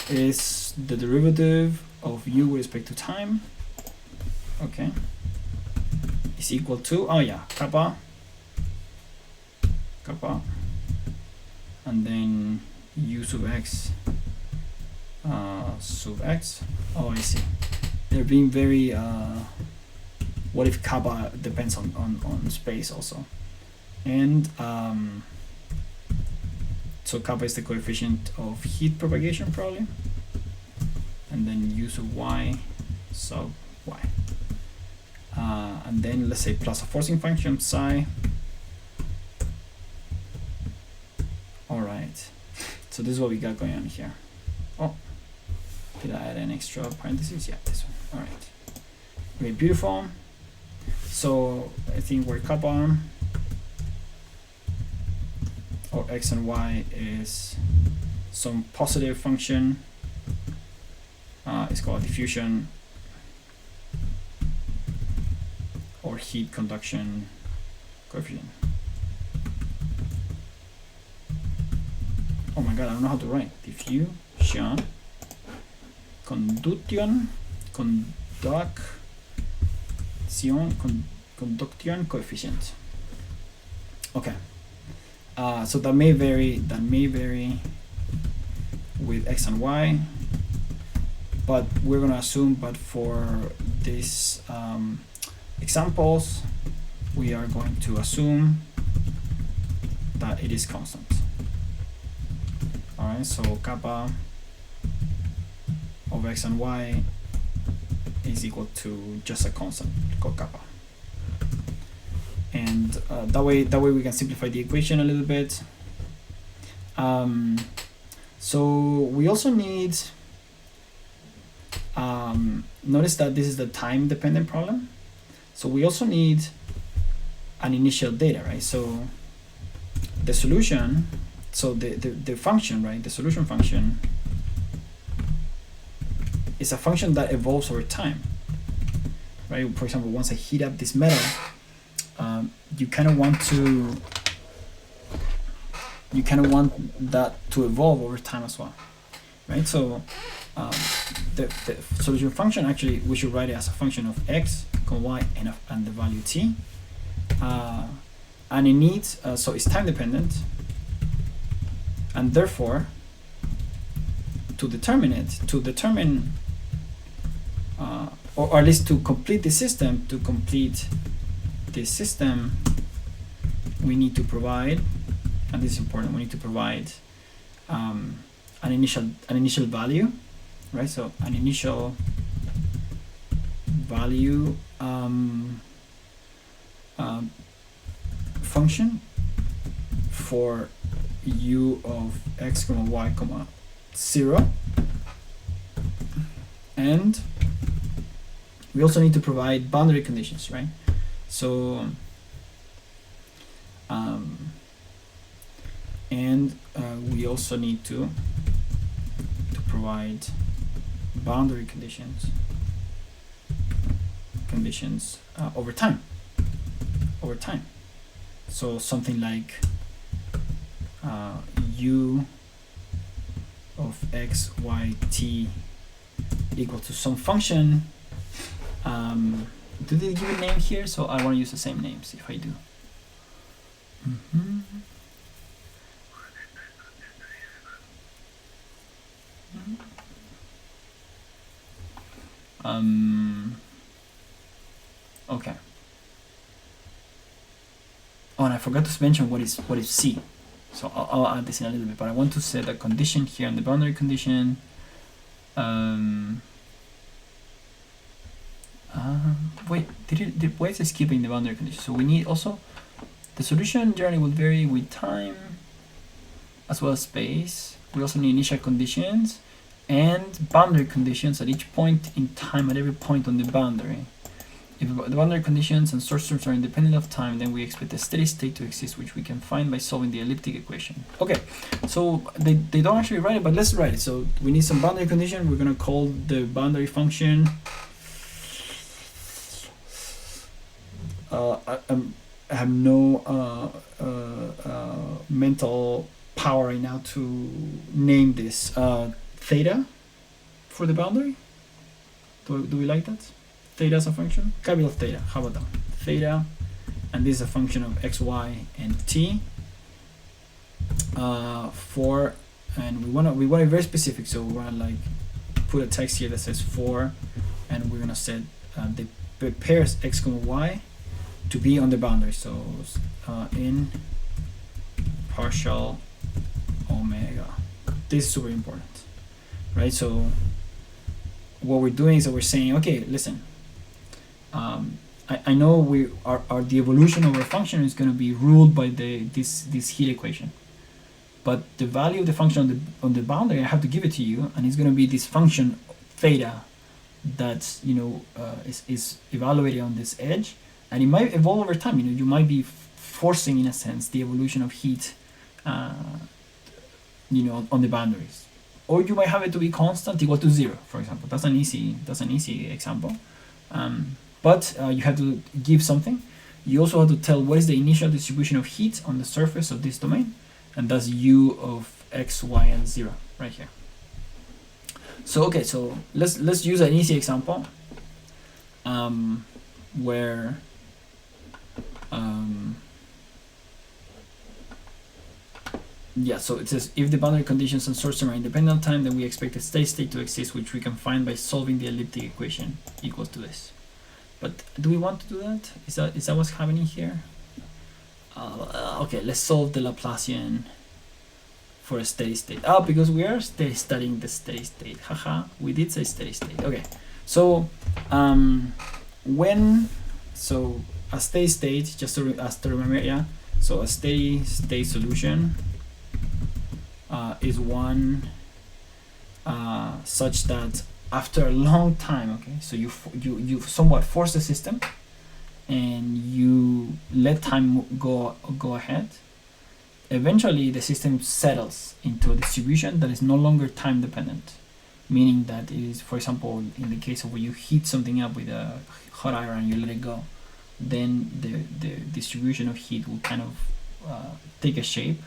Is the derivative of u with respect to time, okay, is equal to, oh yeah, kappa, and then u sub x sub x. Oh, I see. They're being very, what if kappa depends on space also? And so kappa is the coefficient of heat propagation probably, and then u sub y sub y, and then let's say plus a forcing function psi. All right, so this is what we got going on here. Oh, did I add an extra parenthesis? Yeah, this one. All right, okay, beautiful. So I think where kappa or x and y is some positive function, it's called diffusion or heat conduction coefficient. Oh my god, I don't know how to write. Diffusion, conduction coefficient. Okay. So that may vary with x and y, but we're gonna assume, but for these examples, we are going to assume that it is constant. All right, so kappa of x and y is equal to just a constant called kappa. And that way we can simplify the equation a little bit. So we also need, notice that this is the time dependent problem. So we also need an initial data, right? So the solution, so the function, right? The solution function is a function that evolves over time, right? For example, once I heat up this metal, you kind of want to you kind of want that to evolve over time as well, right? So the solution function, actually we should write it as a function of x, y, and the value t, and it needs so it's time dependent, and therefore to determine or at least to complete the system, we need to provide, and this is important, we need to provide an initial value, right? So an initial value function for u of x, y, 0, and we also need to provide boundary conditions, right? So and we also need to provide boundary conditions over time. So something like u of x, y, t equal to some function. Do they give a name here? So I want to use the same names if I do. Okay. Oh, and I forgot to mention what is C. So I'll add this in a little bit, but I want to set a condition here on the boundary condition. Wait, why is it skipping the boundary condition? So we need also, the solution generally will vary with time as well as space. We also need initial conditions and boundary conditions at each point in time, at every point on the boundary. If the boundary conditions and source terms are independent of time, then we expect a steady state to exist, which we can find by solving the elliptic equation. Okay, so they don't actually write it, but let's write it. So we need some boundary condition. We're gonna call the boundary function. I have no mental power right now to name this theta for the boundary. Do we like that? Theta as a function, capital theta. How about that? Theta, and this is a function of x, y, and t. And we want it very specific. So we want to like put a text here that says for, and we're gonna set the pairs x, y to be on the boundary. So in partial omega. This is super important, right? So what we're doing is that we're saying, okay, listen. I know the evolution of our function is going to be ruled by this heat equation, but the value of the function on the boundary, I have to give it to you, and it's going to be this function theta that is evaluated on this edge, and it might evolve over time. You might be forcing, in a sense, the evolution of heat, on the boundaries, or you might have it to be constant equal to 0, for example. That's an easy example. But you have to give something. You also have to tell what is the initial distribution of heat on the surface of this domain, and that's u of x, y, and 0 right here. So okay, so let's use an easy example where so it says if the boundary conditions and source term are independent of time, then we expect a steady state to exist, which we can find by solving the elliptic equation equals to this. But do we want to do that? Is that what's happening here? Okay, let's solve the Laplacian for a steady state. Because we are studying the steady state. Haha, we did say steady state. Okay, so a steady state, just to remember, yeah. So a steady state solution is one such that after a long time, okay, so you somewhat force the system and you let time go ahead. Eventually the system settles into a distribution that is no longer time dependent, meaning that it is, for example, in the case of where you heat something up with a hot iron and you let it go, then the distribution of heat will kind of take a shape,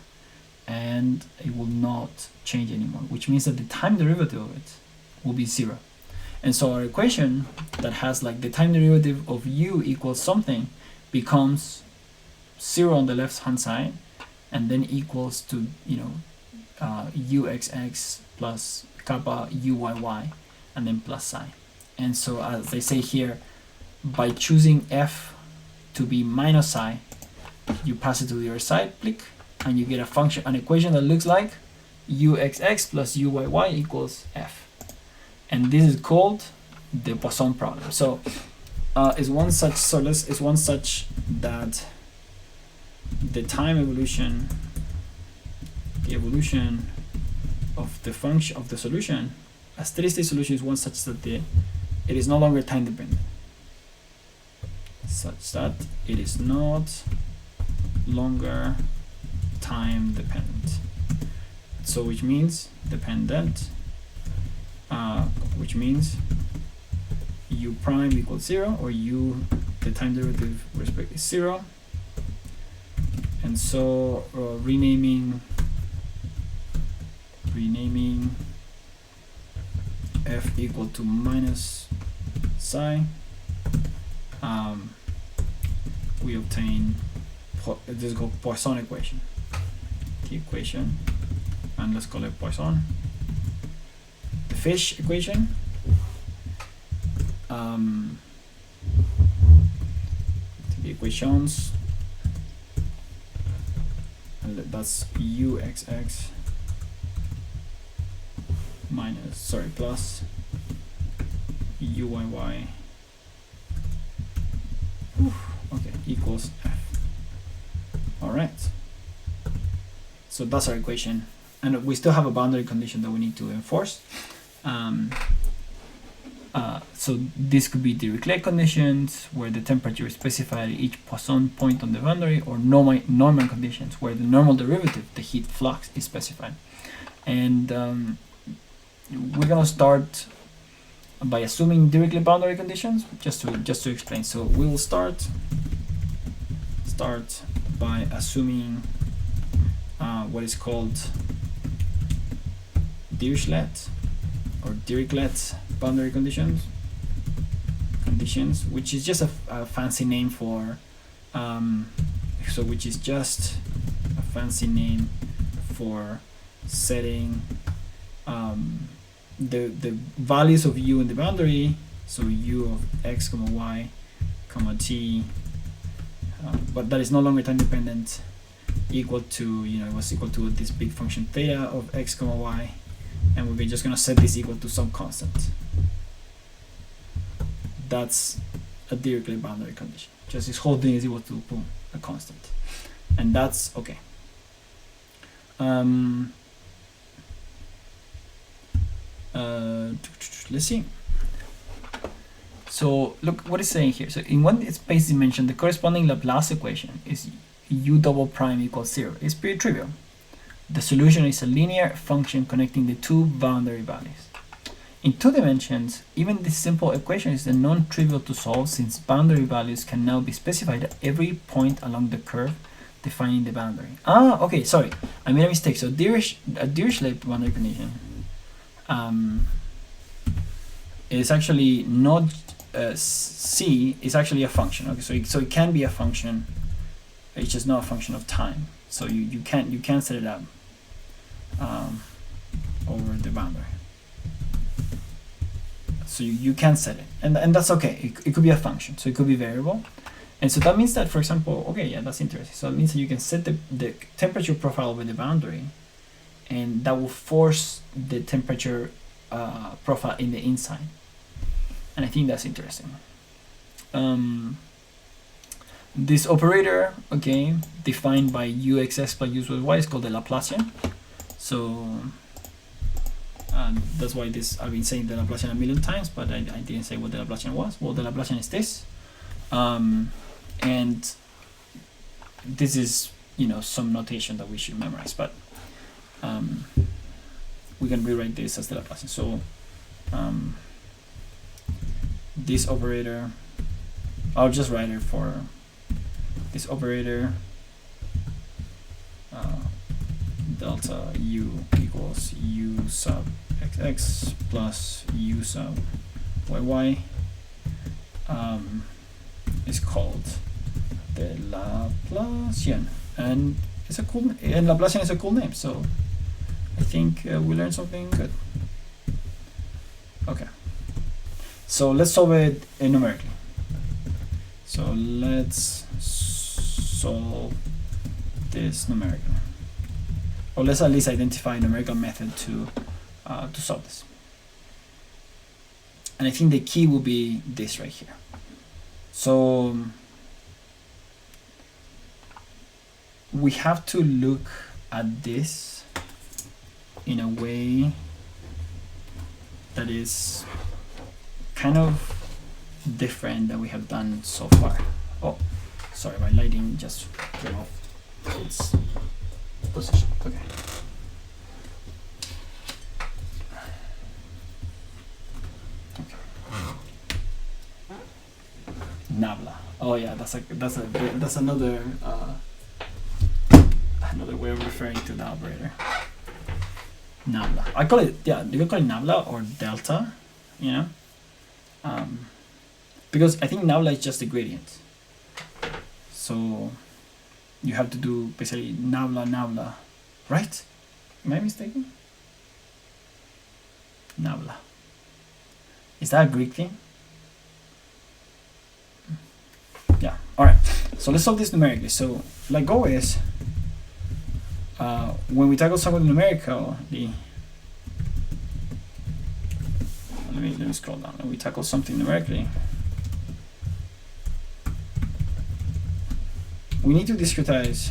and it will not change anymore, which means that the time derivative of it will be 0. And so our equation that has like the time derivative of u equals something becomes 0 on the left hand side, and then equals to, you know, uxx plus kappa uyy, and then plus psi. And so as they say here, by choosing f to be minus psi, you pass it to the other side, click, and you get a function, an equation that looks like uxx plus uyy equals f. And this is called the Poisson problem. So is one such that the time evolution, the evolution of the function of the solution, a steady state solution is one such that it is no longer time dependent. Such that it is not longer time dependent. So which means dependent, which means u prime equals 0, or u, the time derivative respect is 0. And so renaming f equal to minus psi, we obtain this is called Poisson equation. The equation, and let's call it Poisson. The fish equation. The equations, and that's uxx plus uyy okay equals f. All right, so that's our equation, and we still have a boundary condition that we need to enforce. So this could be the Dirichlet conditions, where the temperature is specified at each Poisson point on the boundary, or Neumann conditions, where the normal derivative, the heat flux, is specified. And we're gonna start by assuming Dirichlet boundary conditions, just to explain. So we will start by assuming what is called Dirichlet or Dirichlet boundary conditions, which is just a fancy name for which is just a fancy name for setting the values of u in the boundary, so u of x comma y comma t, but that is no longer time dependent, equal to, you know, it was equal to this big function theta of x comma y, and we're just going to set this equal to some constant. That's a Dirichlet boundary condition. Just this whole thing is equal to boom, a constant, and that's okay. Let's see. So look what it's saying here. So in one space dimension, the corresponding Laplace equation is u double prime equals 0. It's pretty trivial. The solution is a linear function connecting the two boundary values. In 2 dimensions, even this simple equation is non-trivial to solve, since boundary values can now be specified at every point along the curve defining the boundary. Okay, sorry, I made a mistake. So Dirichlet boundary condition is actually not C, is actually a function. Okay, so it can be a function. It's just not a function of time. So you can't set it up over the boundary. So you can set it, and that's okay. It could be a function, so it could be variable, and so that means that, for example, okay, yeah, that's interesting. So it means that you can set the temperature profile over the boundary, and that will force the temperature profile in the inside, and I think that's interesting. This operator, okay, defined by uxx plus uy is called the Laplacian. So that's why I've been saying the Laplacian a million times, but I didn't say what the Laplacian was. Well, the Laplacian is this, and this is, you know, some notation that we should memorize, but we can rewrite this as the Laplacian. So this operator, I'll just write it for this operator delta u equals u sub xx plus u sub yy is called the Laplacian, and it's a cool, and Laplacian is a cool name, so I think we learned something good. Okay, so let's solve it numerically. So let's solve this numerically, or let's at least identify a numerical method to solve this. And I think the key will be this right here. So we have to look at this in a way that is kind of different than we have done so far. Oh, sorry, my lighting just went off its position. Okay. Nabla. Oh yeah, that's another another way of referring to the operator. Nabla. I call it, yeah, you can call it Nabla or delta, you know, because I think Nabla is just the gradient. So you have to do basically Nabla, right? Am I mistaken? Nabla. Is that a Greek thing? Yeah. All right. So let's solve this numerically. So like always, when we tackle something numerical, let me scroll down. When we tackle something numerically, we need to discretize.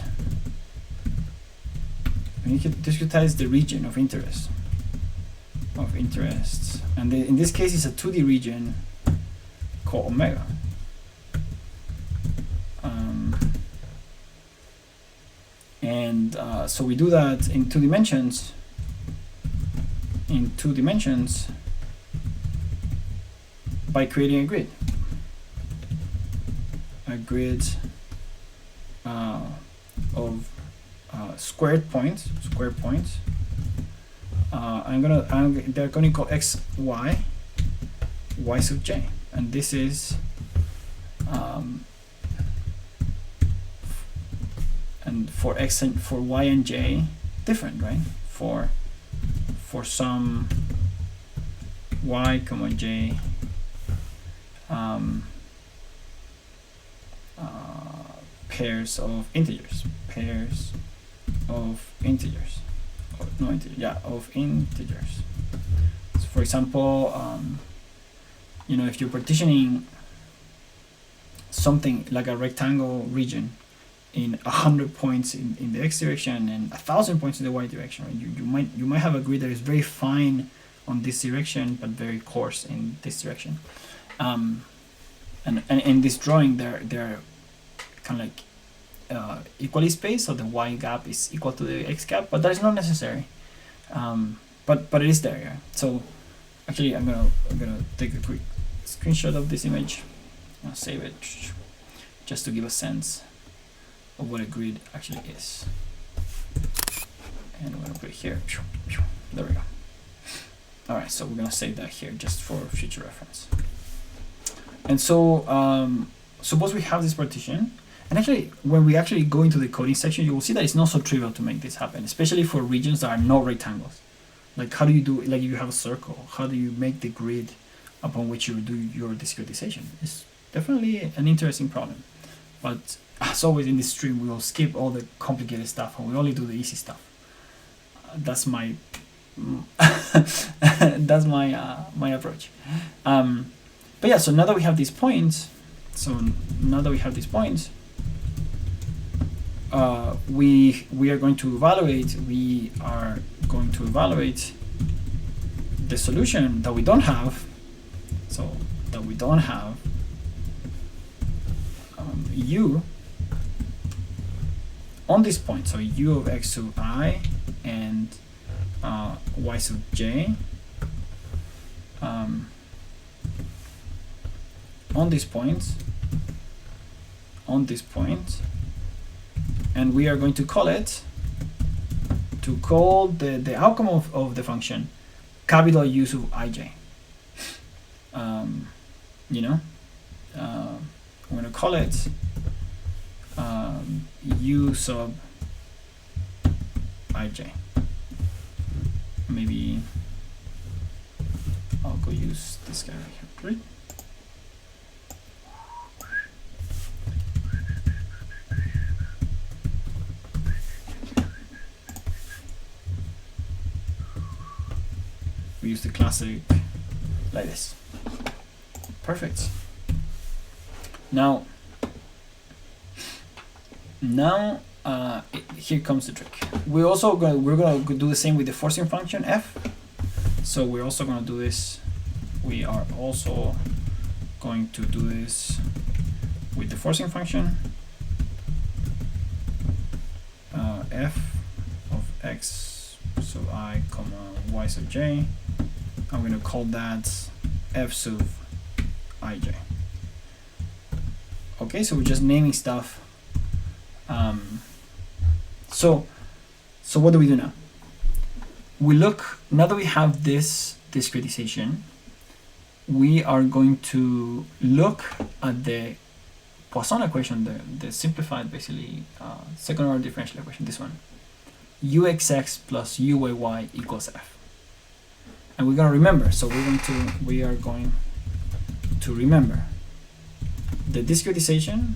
We need to discretize the region of interest. And in this case, it's a 2D region called omega. So we do that in two dimensions. By creating a grid. Of squared points. They're going to call x, y sub j, and this is and for x and for y and j different, right? For some y comma j pairs of integers. So for example, you know, if you're partitioning something like a rectangle region in 100 points in the x direction and 1,000 points in the y direction, right? You might have a grid that is very fine on this direction but very coarse in this direction. And in this drawing, they're kind of like equally spaced, so the y gap is equal to the x gap, but that is not necessary. But it is there, yeah. So actually, I'm gonna take a quick screenshot of this image. I'll save it just to give a sense of what a grid actually is. And we're gonna put it here. There we go. All right, so we're gonna save that here just for future reference. And so suppose we have this partition, and actually when we actually go into the coding section, you will see that it's not so trivial to make this happen, especially for regions that are not rectangles. Like how do you do, like if you have a circle, how do you make the grid upon which you do your discretization? It's definitely an interesting problem. But as always in this stream, we will skip all the complicated stuff and we only do the easy stuff. That's my that's my approach. But yeah, so now that we have these points, we are going to evaluate the solution that we don't have. So that we don't have u on this point. So u of x sub I and y sub j on this point, and we are going to call it to call the outcome of the function capital U sub ij. You know, I'm gonna call it U sub ij. Maybe I'll go use this guy right here, right? We use the classic like this. Perfect. Now here comes the trick. We're gonna do the same with the forcing function f. So we're also gonna do this. We are also going to do this with the forcing function f of x sub I comma y sub j. I'm gonna call that f sub ij. Okay, so we're just naming stuff. So what do we do now? We look, now that we have this discretization, we are going to look at the Poisson equation, the simplified, basically, second order differential equation, this one. uxx plus uyy equals f. And we're going to remember, so we are going to remember the discretization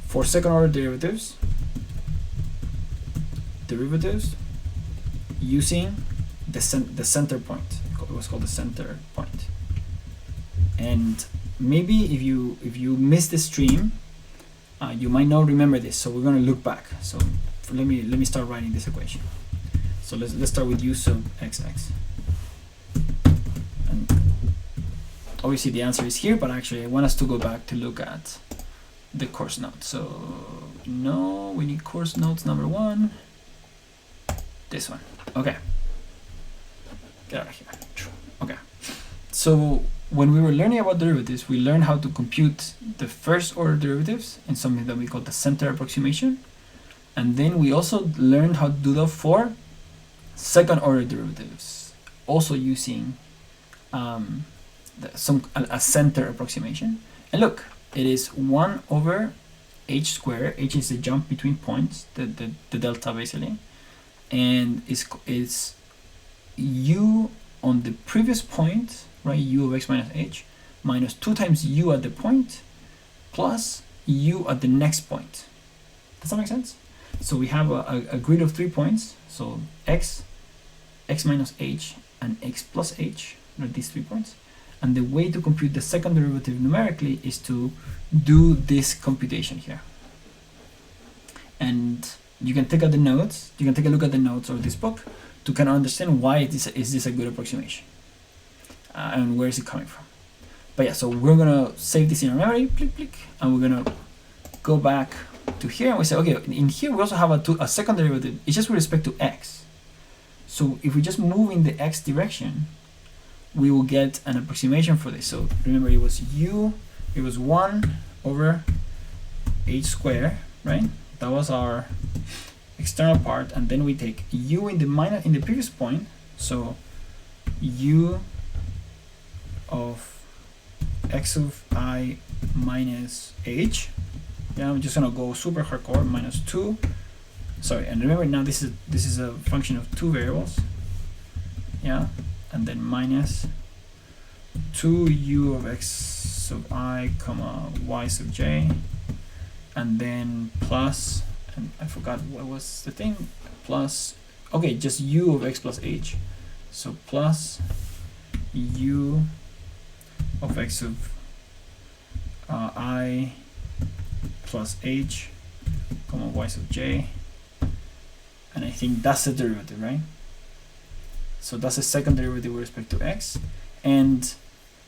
for second order derivatives using the center point. It was called the center point. And maybe if you miss the stream, you might not remember this. So we're going to look back. So let me start writing this equation. So let's start with u sub xx. And obviously the answer is here, but actually I want us to go back to look at the course notes. So no, we need course notes number 1. This one. Okay. Get out of here. Okay. So when we were learning about derivatives, we learned how to compute the first order derivatives in something that we call the center approximation. And then we also learned how to do that for second order derivatives, also using a center approximation. And look, it is 1 over h squared. H is the jump between points, the delta basically. And it's u on the previous point, right, u of x minus h, minus 2 times u at the point, plus u at the next point. Does that make sense? So we have a grid of 3 points, so x minus h, and x plus h, right, these 3 points. And the way to compute the second derivative numerically is to do this computation here. And you can take out the notes, you can take a look at the notes of this book to kind of understand why is this a good approximation and where is it coming from. But yeah, so we're gonna save this in our memory, click, click, and we're gonna go back to here and we say, okay, in here we also have a second derivative. It's just with respect to x. So if we just move in the x direction, we will get an approximation for this. So remember, it was 1 over h squared, right? That was our external part, and then we take u in the previous point, so u of x of I minus h. Yeah, I'm just gonna go super hardcore, minus 2. Sorry, and remember now this is a function of 2 variables. Yeah, and then minus 2u of x sub I comma y sub j, and then plus, and I forgot what was the thing, plus, okay, just u of x plus h, so plus u of x of I plus h comma y sub j, and I think that's the derivative, right? So that's the second derivative with respect to x. And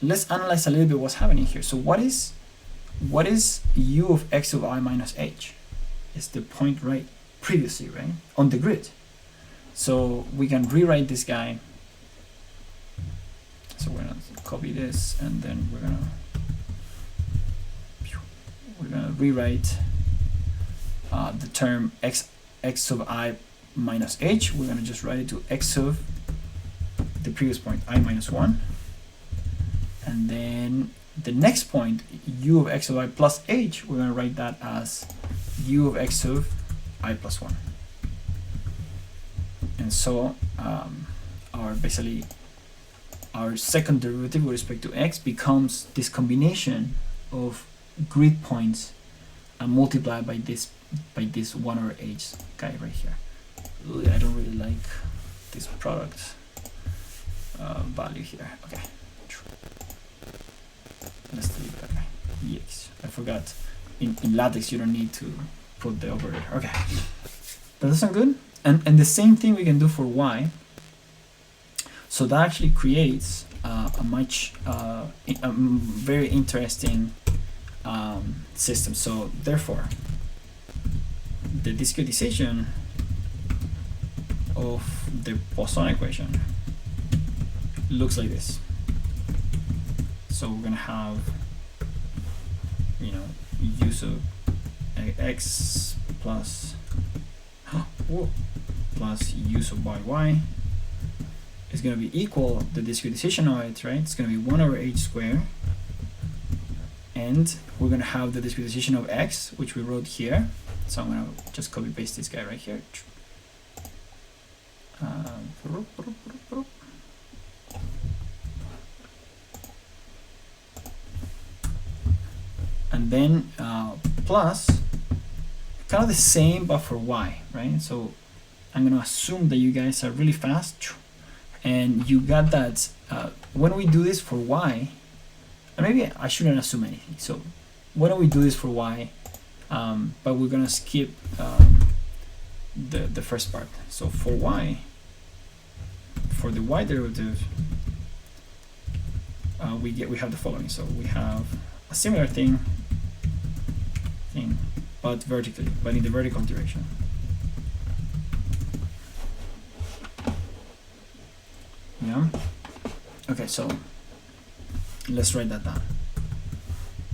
let's analyze a little bit what's happening here. So what is u of x of I minus h? It's the point right previously, right, on the grid. So we can rewrite this guy. So we're gonna copy this, and then we're gonna rewrite the term x sub I minus h, we're going to just write it to x of the previous point, I minus 1. And then the next point, u of x of I plus h, we're going to write that as u of x of I plus 1. And so our second derivative with respect to x becomes this combination of grid points multiplied by this 1 over h guy right here. Ooh, I don't really like this product value here. Okay, let's delete that guy. Yes, I forgot. In LaTeX you don't need to put the operator. Okay, does that sound good? And the same thing we can do for y. So that actually creates a very interesting system. So therefore, the discretization of the Poisson equation looks like this. So we're gonna have, you know, u sub x plus plus u sub y is going to be equal, the discretization of it, right? It's going to be 1 over h squared. And we're going to have the discretization of x, which we wrote here. So I'm going to just copy paste this guy right here. And then plus, kind of the same, but for y, right? So I'm going to assume that you guys are really fast. And you got that when we do this for y, and maybe I shouldn't assume anything. So why don't we do this for y, but we're gonna skip the first part. So for y, for the y derivative, we have the following. So we have a similar thing, but vertically, but in the vertical direction. Yeah. Okay, so let's write that down.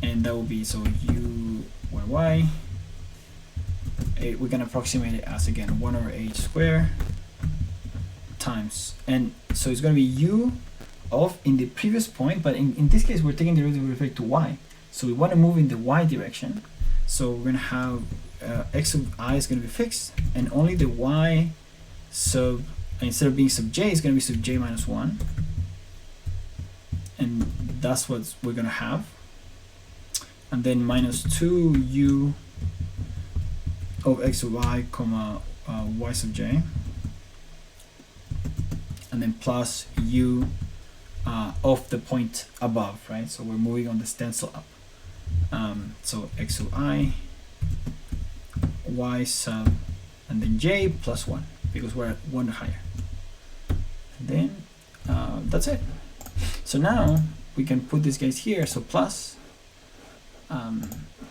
And that will be, so u y, we can approximate it as, again, 1 over h squared times, and so it's going to be u of, in the previous point, but in this case we're taking the derivative with respect to y, so we want to move in the y direction. So we're going to have x of I is going to be fixed, and only the y sub, instead of being sub j, is going to be sub j minus 1. And that's what we're going to have. And then minus 2u of x of I, comma y sub j. And then plus u of the point above, right? So we're moving on the stencil up. So x of I, y sub, and then j plus 1, because we're at 1 higher. And then that's it. So now we can put these guys here. So plus,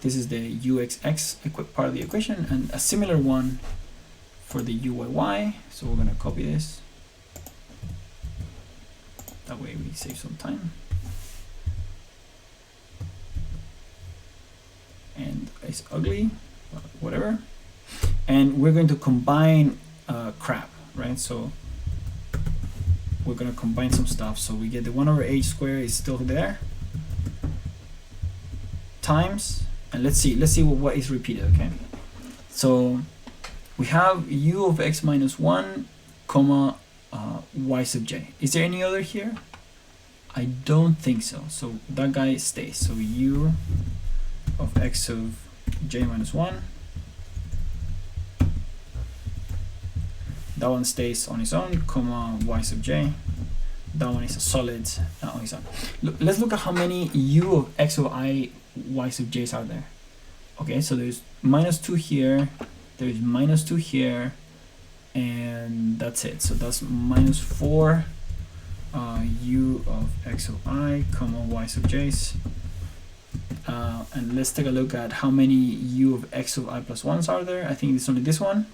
this is the uxx part of the equation, and a similar one for the uyy. So we're going to copy this. That way we save some time. And it's ugly, but whatever. And we're going to combine crap, right? So we're going to combine some stuff. So we get the 1 over h squared is still there, times, and let's see what is repeated. Okay, so we have u of x minus 1 comma y sub j. Is there any other here? I don't think so. So that guy stays. So u of x of j minus 1, that one stays on its own, comma y sub j. That one is a solid on its own. Let's look at how many u of x of I y sub j's are there. Okay, so there's minus 2 here, there's minus 2 here, and that's it. So that's minus 4 u of x of I, comma y sub j's. And let's take a look at how many u of x of I plus 1s are there. I think it's only this one.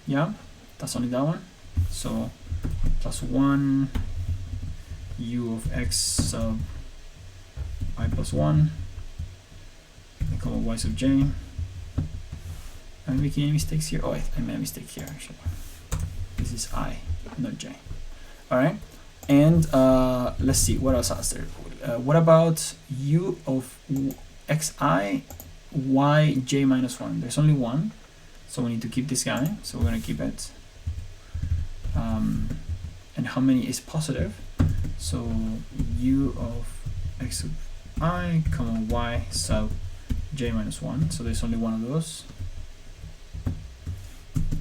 Yeah, that's only that one. So plus 1 u of x sub I plus 1, comma y sub j. Am I making any mistakes here? Oh, I made a mistake here actually. This is I, not J. All right, and let's see what else is there. What about u of xi yj minus 1? There's only one, so we need to keep this guy. So we're gonna keep it. And how many is positive? So u of x of I comma y sub j minus 1. So there's only one of those.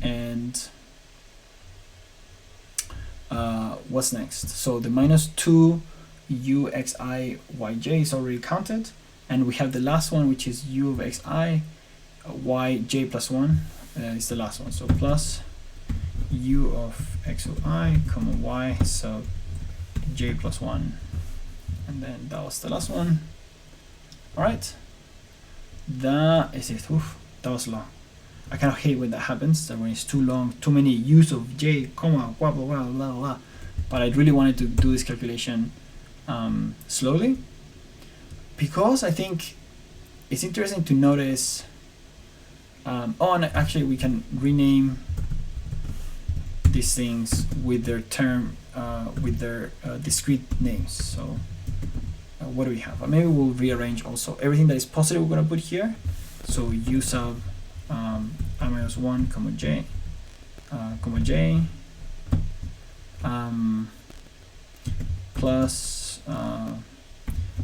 And what's next? So the minus 2 u xi yj is already counted, and we have the last one, which is u of xi yj plus 1 is the last one. So plus u of x of I comma y sub j plus 1, and then that was the last one. All right, that is it. Oof, that was long. I kind of hate when that happens, that when it's too long, too many u's of j, comma, blah, blah, blah, blah, blah. But I really wanted to do this calculation slowly, because I think it's interesting to notice, oh, and actually we can rename these things with their term, with their discrete names. So what do we have? Maybe we'll rearrange also everything that is positive we're going to put here. So u sub I minus 1 comma j plus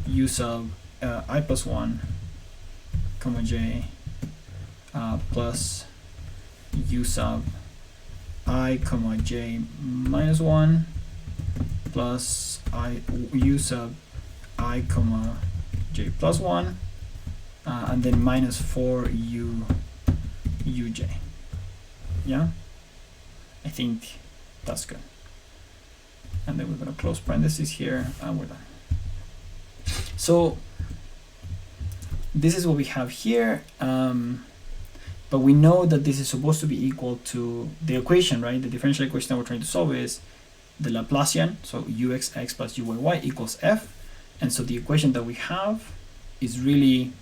u sub I plus 1 comma j plus u sub I comma j minus 1 plus u sub I comma j plus 1 and then minus 4 uj. Yeah, I think that's good. And then we're going to close parentheses here and we're done. So this is what we have here, but we know that this is supposed to be equal to the equation, right? The differential equation that we're trying to solve is the Laplacian, so uxx plus uyy equals f, and so the equation that we have is really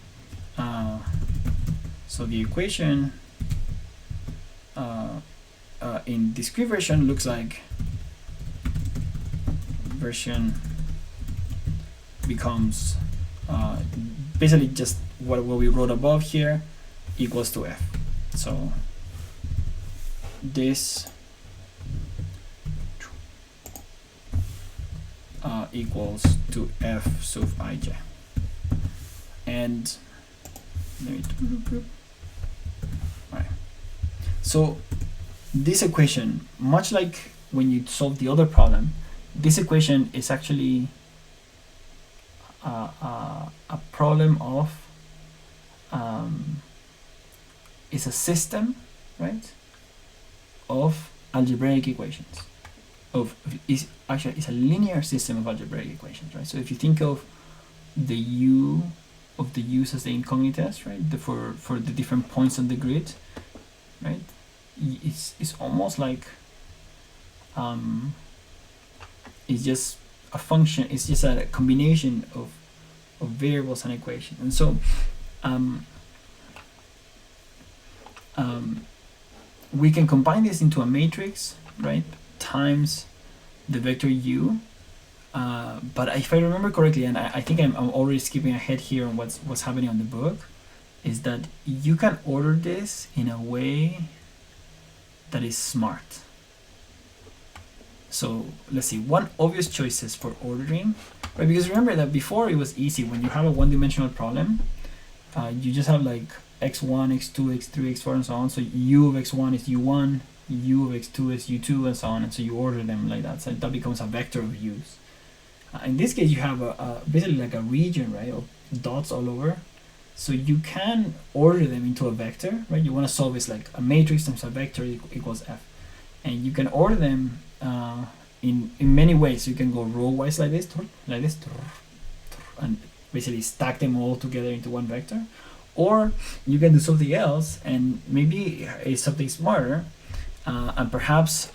so the equation in discrete version looks like version becomes basically just what we wrote above here equals to f. So this equals to f sub ij. And right. So this equation, much like when you solve the other problem, this equation is actually a problem of it's a system, right, of algebraic equations. It's a linear system of algebraic equations, right? So if you think of the u of the u's as the incognitas, right, for the different points on the grid, right, it's almost like it's just a function, it's just a combination of variables and equations. And so we can combine this into a matrix, right, times the vector u, but if I remember correctly, and I think I'm already skipping ahead here on what's happening on the book, is that you can order this in a way that is smart. So let's see, one obvious choices for ordering, right? Because remember that before it was easy. When you have a one-dimensional problem, you just have like x1, x2, x3, x4, and so on. So u of x1 is u1, u of x2 is u2, and so on. And so you order them like that. So that becomes a vector of u's. In this case, you have basically like a region, right, of dots all over. So you can order them into a vector, right? You want to solve this like a matrix times a vector equals f, and you can order them in many ways. You can go row-wise like this, and basically stack them all together into one vector, or you can do something else, and maybe it's something smarter, and perhaps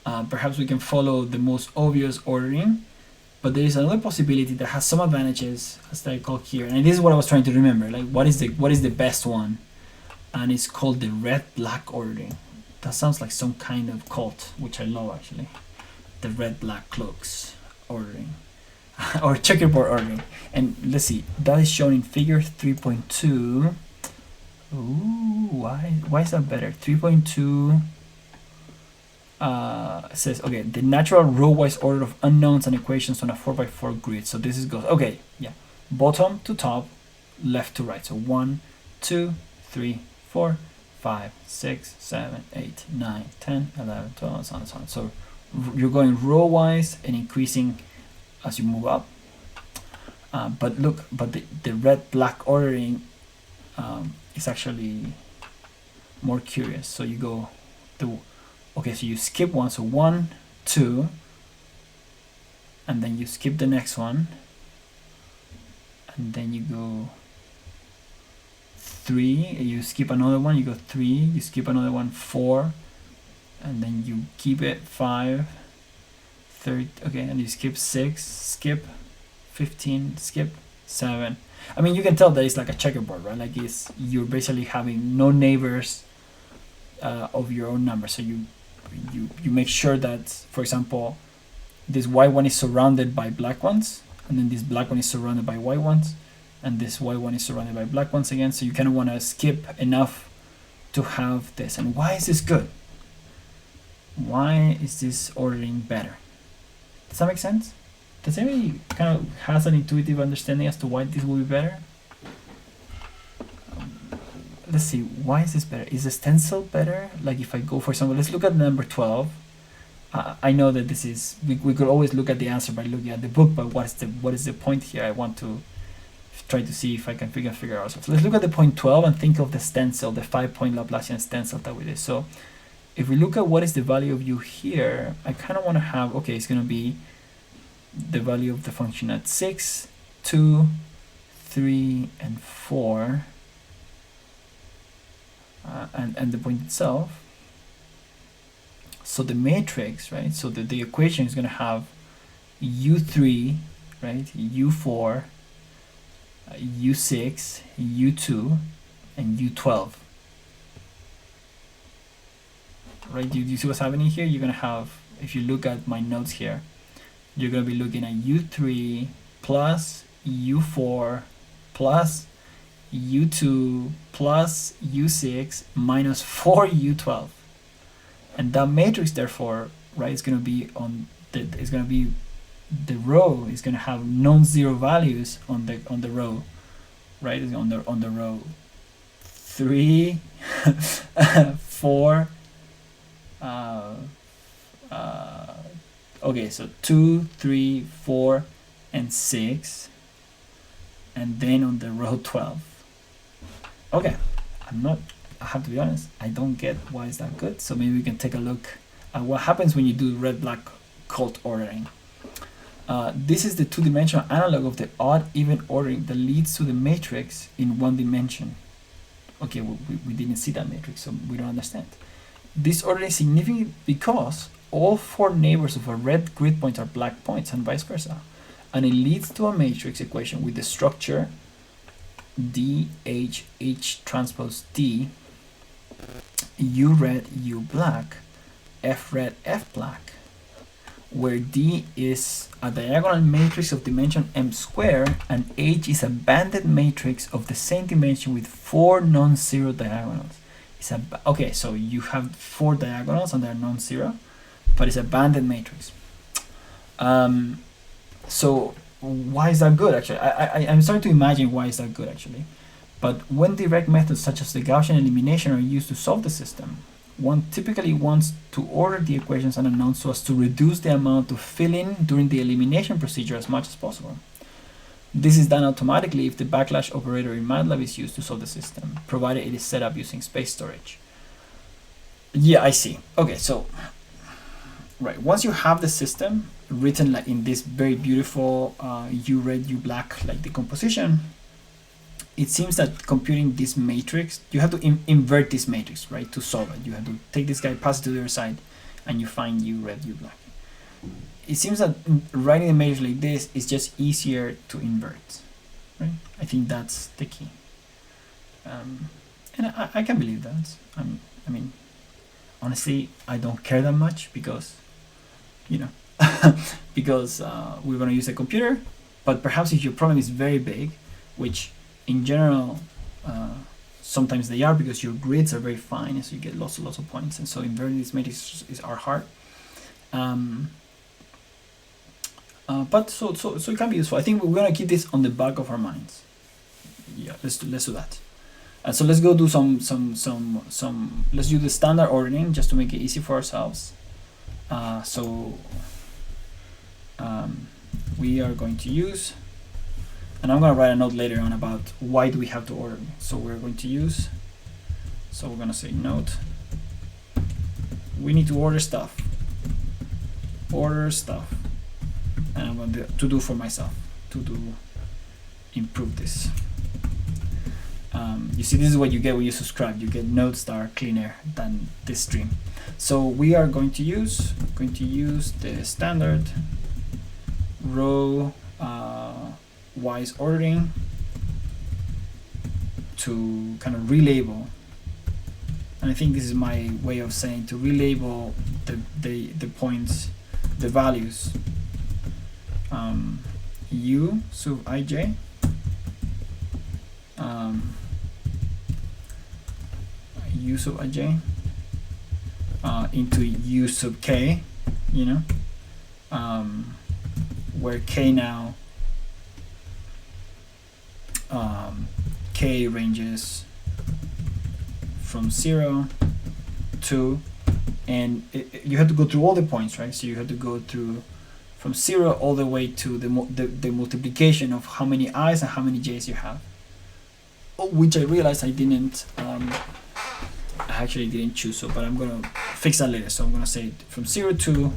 perhaps we can follow the most obvious ordering, But there is another possibility that has some advantages, as I call here, and this is what I was trying to remember. Like, what is the best one? And it's called the red-black ordering. That sounds like some kind of cult, which I love actually. The red-black cloaks ordering, or checkerboard ordering. And let's see, that is shown in figure 3.2. Ooh, why is that better? 3.2 says, okay, the natural row-wise order of unknowns and equations on a 4x4 grid. So this is goes, okay, yeah, bottom to top, left to right. So 1, 2, 3, 4, 5, 6, 7, 8, 9, 10, 11, 12, and so on and so on. So you're going row-wise and increasing as you move up. But look, the red-black ordering is actually more curious. So you go okay, so you skip one, so 1, 2, and then you skip the next one, and then you go 3, you skip another one, you go 3, you skip another one, 4, and then you keep it 5, 30, okay, and you skip 6, skip 15, skip 7. I mean, you can tell that it's like a checkerboard, right? Like you're basically having no neighbors of your own number. So you make sure that, for example, this white one is surrounded by black ones, and then this black one is surrounded by white ones, and this white one is surrounded by black ones again. So you kind of want to skip enough to have this. And why is this good? Why is this ordering better? Does that make sense? Does anybody kind of has an intuitive understanding as to why this will be better? Let's see, why is this better? Is the stencil better? Like if I go, for example, let's look at number 12. I know that this is, we could always look at the answer by looking at the book, but what is the point here? I want to try to see if I can figure out. So let's look at the point 12 and think of the stencil, the 5-point Laplacian stencil that we did. So if we look at what is the value of u here, I kind of want to have, okay, it's going to be the value of the function at 6, 2, 3, and 4. And the point itself. So the matrix, right? So the equation is going to have u3, right? u4, u6, u2, and u12. Right? You see what's happening here? You're going to have, if you look at my notes here, you're going to be looking at u3 plus u4 plus u2 plus u6 minus 4u12, and that matrix therefore, right, is going to be on the row is going to have non-zero values on the row, right? It's on the row 3 4 okay, so 2, 3, 4, and 6, and then on the row 12. Okay, I have to be honest, I don't get why is that good. So maybe we can take a look at what happens when you do red-black cult ordering. This is the two-dimensional analog of the odd-even ordering that leads to the matrix in one dimension. Okay, we didn't see that matrix, so we don't understand. This ordering is significant because all 4 neighbors of a red grid point are black points and vice versa. And it leads to a matrix equation with the structure D, H, H transpose D, U red, U black, F red, F black, where D is a diagonal matrix of dimension m squared and H is a banded matrix of the same dimension with 4 non-zero diagonals. Okay, so you have 4 diagonals and they're non-zero, but it's a banded matrix. So why is that good actually? I'm starting to imagine why is that good actually. But when direct methods such as the Gaussian elimination are used to solve the system, one typically wants to order the equations and unknowns so as to reduce the amount to fill in during the elimination procedure as much as possible. This is done automatically if the backlash operator in MATLAB is used to solve the system, provided it is set up using space storage. Yeah, I see. Okay, so right, once you have the system written like in this very beautiful U red, U black like decomposition, it seems that computing this matrix, you have to invert this matrix, right, to solve it. You have to take this guy, pass it to the other side, and you find U red, U black. it seems that writing a matrix like this is just easier to invert, right? I think that's the key. And I can believe that. I mean, honestly, I don't care that much because, you know, because we're going to use a computer. But perhaps if your problem is very big, which in general, sometimes they are because your grids are very fine, and so you get lots of points, and so inverting these matrices are hard. But so it can be useful. I think we're gonna keep this on the back of our minds. Yeah, let's do that. So let's go do some. Let's do the standard ordering just to make it easy for ourselves. We are going to use, and I'm gonna write a note later on about why do we have to order. So we're going to use. So we're gonna say note. We need to order stuff. Order stuff. And I'm going to do for myself to improve this. You see, this is what you get when you subscribe. You get notes that are cleaner than this stream. So we are going to use the standard row wise ordering to kind of relabel. And I think this is my way of saying to relabel the points, the values. U sub ij U sub ij into U sub k, you know, where k now k ranges from 0 to, and you have to go through all the points, right? So you have to go through from 0 all the way to the multiplication of how many i's and how many j's you have, which I realized I didn't I actually didn't choose, so but I'm gonna fix that later. So I'm gonna say from 0 to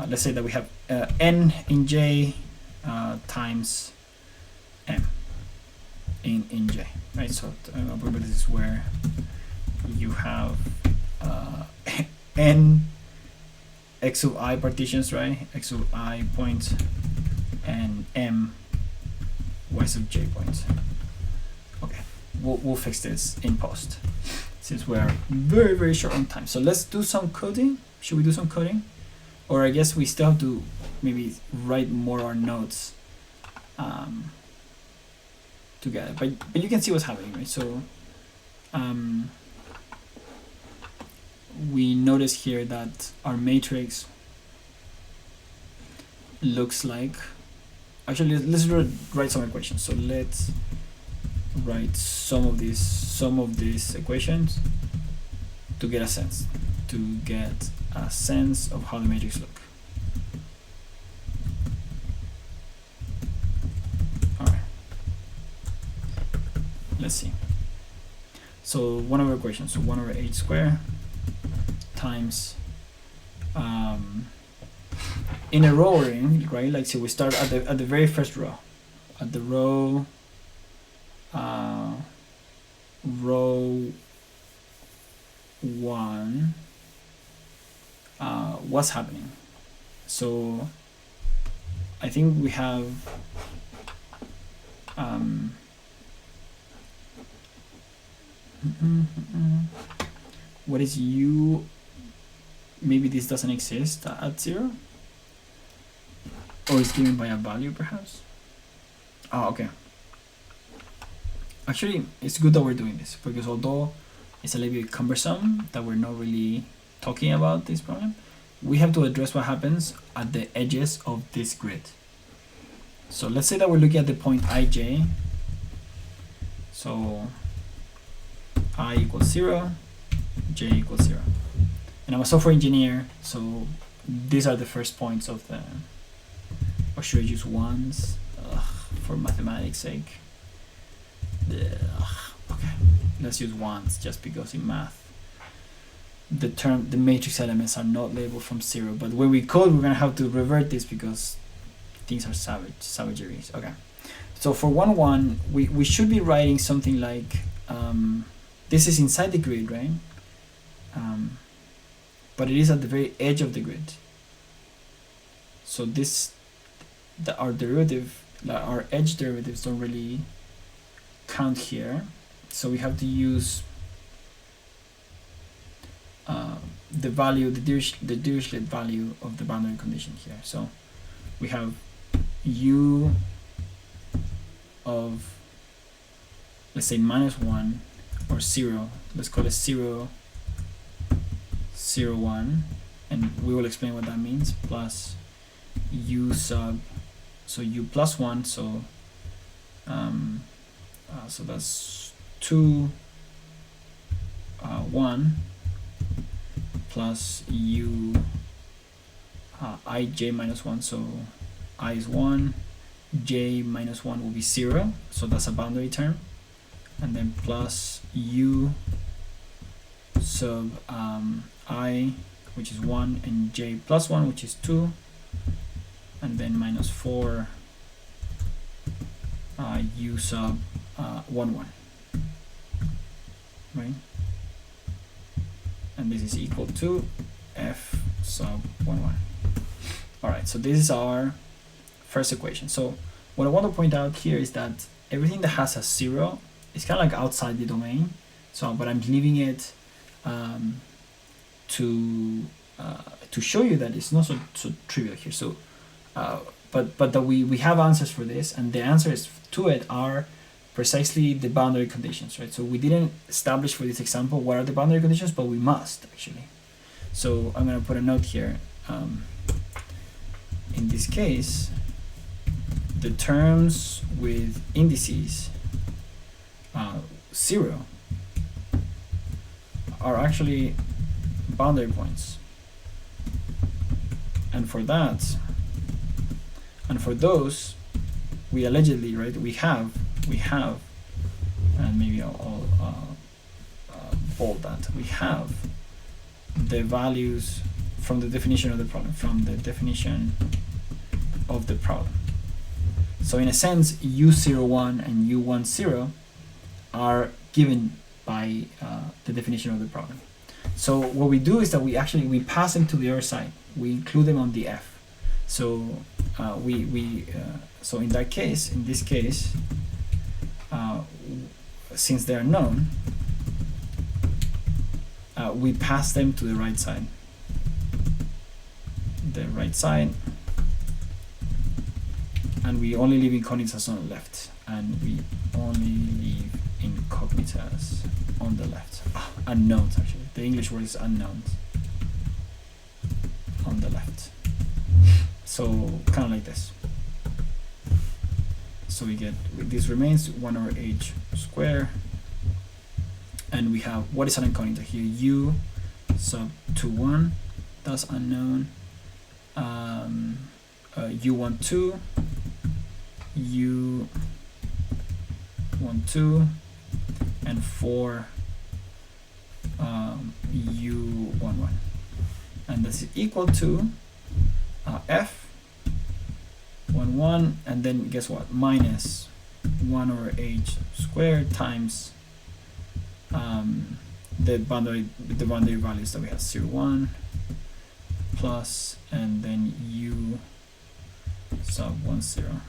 let's say that we have n in j times m in j, right? So remember, this is where you have n x sub I partitions, right? X sub I points and m y sub j points. Okay, we'll fix this in post since we're very short on time. So let's do some coding. Should we do some coding? Or I guess we still have to maybe write more our notes together. But you can see what's happening, right? So we notice here that our matrix looks like, actually let's write some equations. So let's write some of these equations to get a sense of how the matrix look. All right, let's see. So 1 over equation, so 1 over h squared times in a row ordering, right? Like, so we start at the very first row, at the row 1. What's happening? So I think we have what is u? Maybe this doesn't exist at 0, or it's given by a value perhaps. Oh, okay. Actually, it's good that we're doing this, because although it's a little bit cumbersome that we're not really talking about this problem, we have to address what happens at the edges of this grid. So let's say that we're looking at the point ij. So I equals 0, j equals 0. And I'm a software engineer, so these are the first points of the, or should I use ones for mathematics sake? Okay, let's use ones just because in math the matrix elements are not labeled from 0, but when we code we're gonna have to revert this because things are savageries. Okay, so for 1 we should be writing something like this is inside the grid, right? But it is at the very edge of the grid. So this, our derivative, our edge derivatives don't really count here. So we have to use the value, the Dirichlet value of the boundary condition here. So we have u of, let's say, -1 or 0. Let's call it 0, 0, 1, and we will explain what that means, plus u sub, so u plus 1, so so that's 2, 1, plus u ij minus 1, so I is 1, j minus 1 will be 0, so that's a boundary term, and then plus u sub I, which is 1, and j plus 1, which is 2, and then minus 4 u sub 1, 1, right? And this is equal to f sub 1, 1. All right, so this is our first equation. So what I want to point out here is that everything that has a 0 is kind of like outside the domain. So, but I'm leaving it to show you that it's not so trivial here. So, but that we have answers for this, and the answers to it are precisely the boundary conditions, right? So we didn't establish for this example what are the boundary conditions, but we must actually. So I'm going to put a note here. In this case, the terms with indices 0 are actually boundary points, and for that, and for those, we allegedly, right, we have, and maybe I'll bold that, we have the values from the definition of the problem, So in a sense, u01 and u10 are given by the definition of the problem. So what we do is that we pass them to the other side. We include them on the f. So so in this case, since they are known, we pass them to the right side. And we only leave incognitas on the left, and we only leave incognitas on the left. Unknowns, actually. The English word is unknowns on the left. So kind of like this. So we get, this remains 1 over h squared, and we have, what is an incognita here? U sub 2, 1, that's unknown. U12, U12, and 4 U11, and this is equal to f 1, 1, and then guess what? Minus 1 over h squared times the boundary values that we have, 0, 1, plus, and then u sub 10,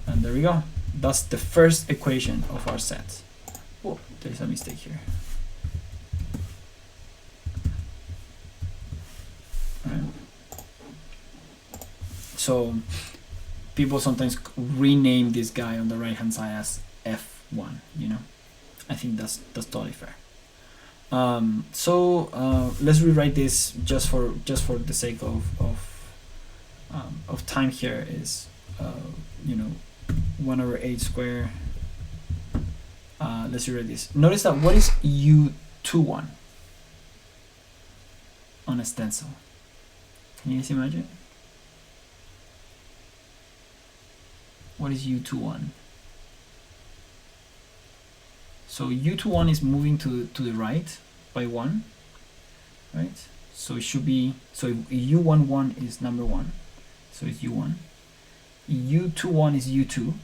and there we go. That's the first equation of our set. Oh, there's a mistake here. Right. So people sometimes rename this guy on the right hand side as F1, you know. I think that's totally fair. Let's rewrite this just for the sake of time here, is 1 over h squared. Let's rewrite this. Notice that what is U21 on a stencil? Can you guys imagine? What is U21? So U21 is moving to the right by 1, right? So it should be, so if U11 is number 1, so it's U1. U21 is U2,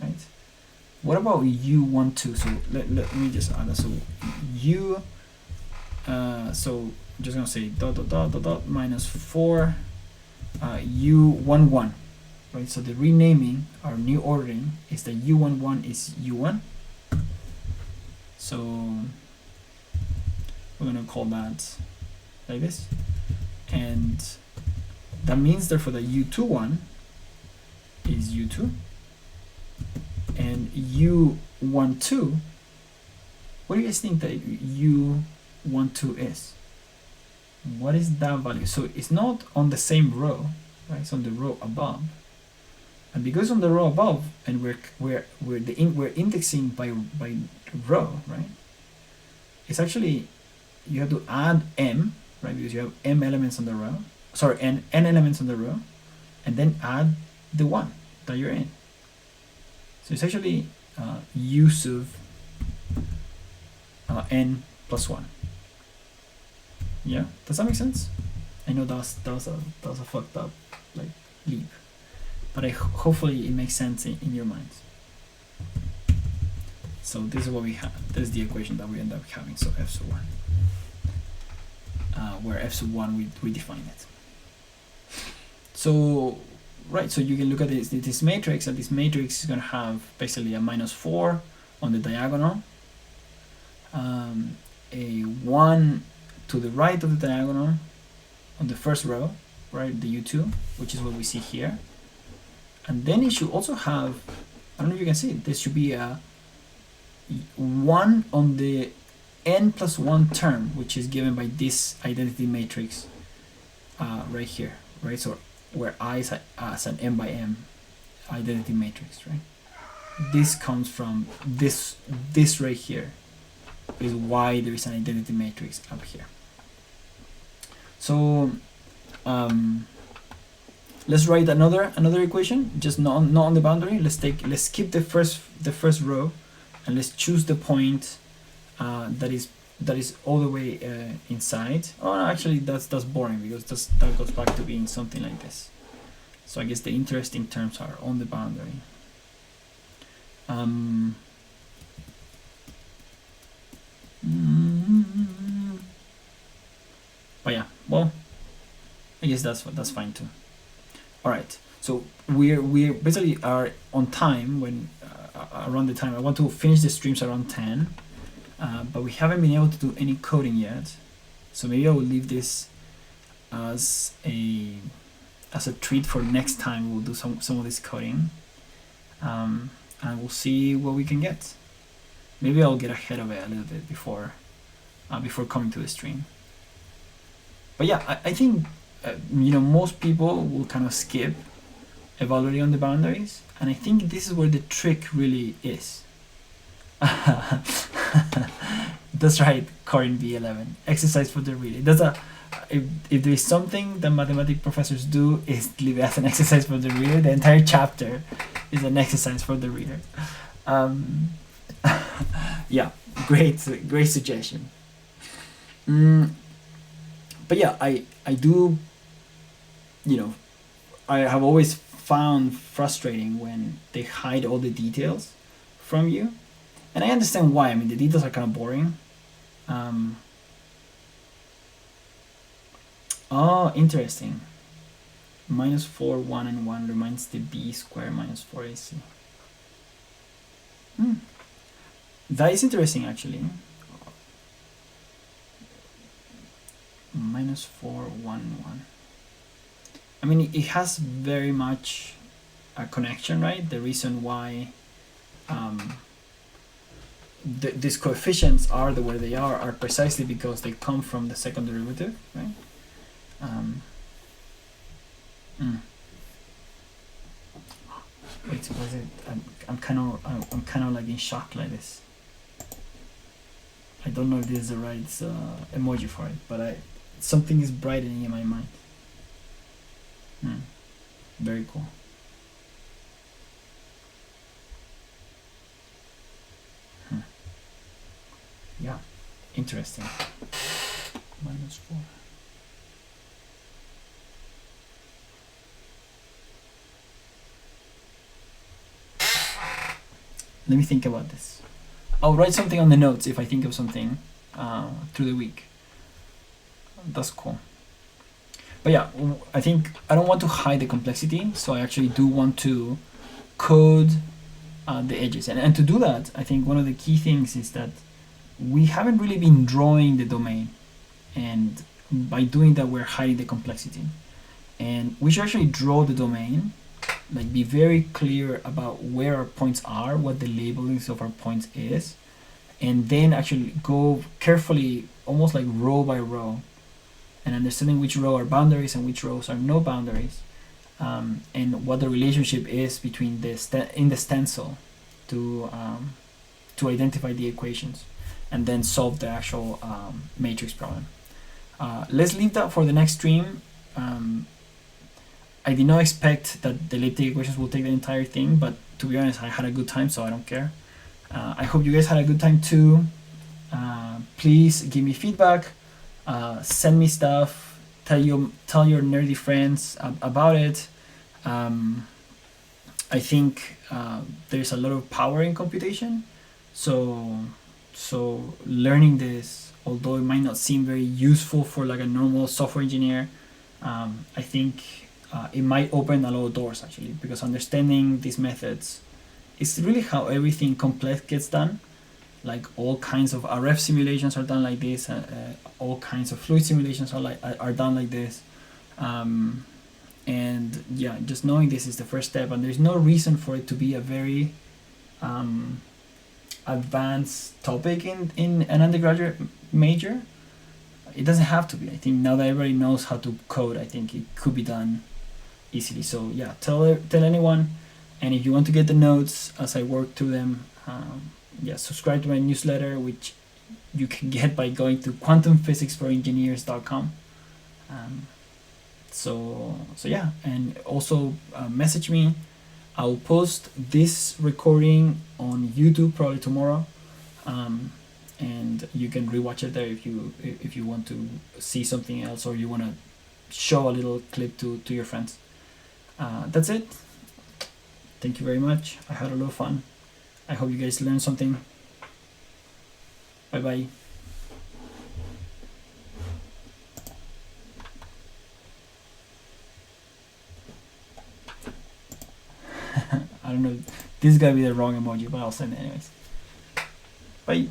right? What about U12? So let me just add that. So So I'm just gonna say dot dot dot dot dot minus 4 u11, right? So the renaming, our new ordering, is that u11 is u1. So we're gonna call that like this, and that means therefore that u21 is u2, and u12, what do you guys think that u12 is? What is that value? So it's not on the same row, right? It's on the row above, and because on the row above, and we're indexing by row, right? It's actually, you have to add m, right? Because you have m elements on the row, sorry, n elements on the row, and then add the one that you're in. So it's actually u sub n plus 1. Yeah, does that make sense? I know that was a fucked up like leap, but hopefully it makes sense in your minds. So this is what we have. This is the equation that we end up having. So f sub 1, where f sub 1 we define it. So right, so you can look at this matrix, and this matrix is going to have basically a minus 4 on the diagonal, a 1 to the right of the diagonal on the first row, right, the u2, which is what we see here. And then it should also have, I don't know if you can see it, there should be a 1 on the n plus 1 term, which is given by this identity matrix right here, right? So where I is as an m by m identity matrix, right? This comes from this right here is why there is an identity matrix up here. So let's write another equation, just not on the boundary. Let's skip the first row, and let's choose the point that is all the way inside. Oh no, actually that's boring, because that goes back to being something like this. So I guess the interesting terms are on the boundary. But yeah, well, I guess that's fine too. All right, so we're basically are on time when around the time I want to finish the streams around 10, but we haven't been able to do any coding yet. So maybe I will leave this as a treat for next time. We'll do some of this coding, and we'll see what we can get. Maybe I'll get ahead of it a little bit before coming to the stream. But yeah, I think most people will kind of skip evaluating on the boundaries, and I think this is where the trick really is. That's right, Corin B11. Exercise for the reader. If there is something that mathematics professors do, is leave it as an exercise for the reader. The entire chapter is an exercise for the reader. Yeah, great suggestion. But yeah, I do, I have always found frustrating when they hide all the details from you, and I understand why. I mean, the details are kind of boring. Oh, interesting. Minus 4, 1, and 1 reminds the b square minus 4ac. That is interesting, actually. Minus 4, 1, 1. I mean, it has very much a connection, right? The reason why these coefficients are the way they are precisely because they come from the second derivative, right? Wait, was it? I'm kind of like in shock like this. I don't know if this is the right emoji for it, but something is brightening in my mind. Very cool. Yeah, interesting. Minus 4. Let me think about this. I'll write something on the notes if I think of something through the week. that's cool. But yeah, I think I don't want to hide the complexity, so I actually do want to code the edges. And to do that, I think one of the key things is that we haven't really been drawing the domain. And by doing that, we're hiding the complexity. And we should actually draw the domain, like be very clear about where our points are, what the labelings of our points is, and then actually go carefully, almost like row by row, and understanding which row are boundaries and which rows are no boundaries, and what the relationship is between in the stencil to identify the equations, and then solve the actual matrix problem. Let's leave that for the next stream. I did not expect that the elliptic equations will take the entire thing, but to be honest, I had a good time, so I don't care. I hope you guys had a good time too. Please give me feedback, send me stuff, tell your nerdy friends about it. I think there's a lot of power in computation, so learning this, although it might not seem very useful for like a normal software engineer, I think it might open a lot of doors actually, because understanding these methods is really how everything complex gets done. Like all kinds of RF simulations are done like this, all kinds of fluid simulations are done like this, and yeah, just knowing this is the first step, and there's no reason for it to be a very advanced topic in an undergraduate major. It doesn't have to be. I think now that everybody knows how to code, I think it could be done easily. So yeah, tell anyone, and if you want to get the notes as I work through them, yeah, subscribe to my newsletter, which you can get by going to quantumphysicsforengineers.com. So yeah, and also message me. I'll post this recording on YouTube probably tomorrow, and you can rewatch it there if you want to see something else, or you want to show a little clip to your friends. That's it. Thank you very much. I had a lot of fun. I hope you guys learned something. Bye bye. I don't know. This is gonna be the wrong emoji, but I'll send it anyways. Bye.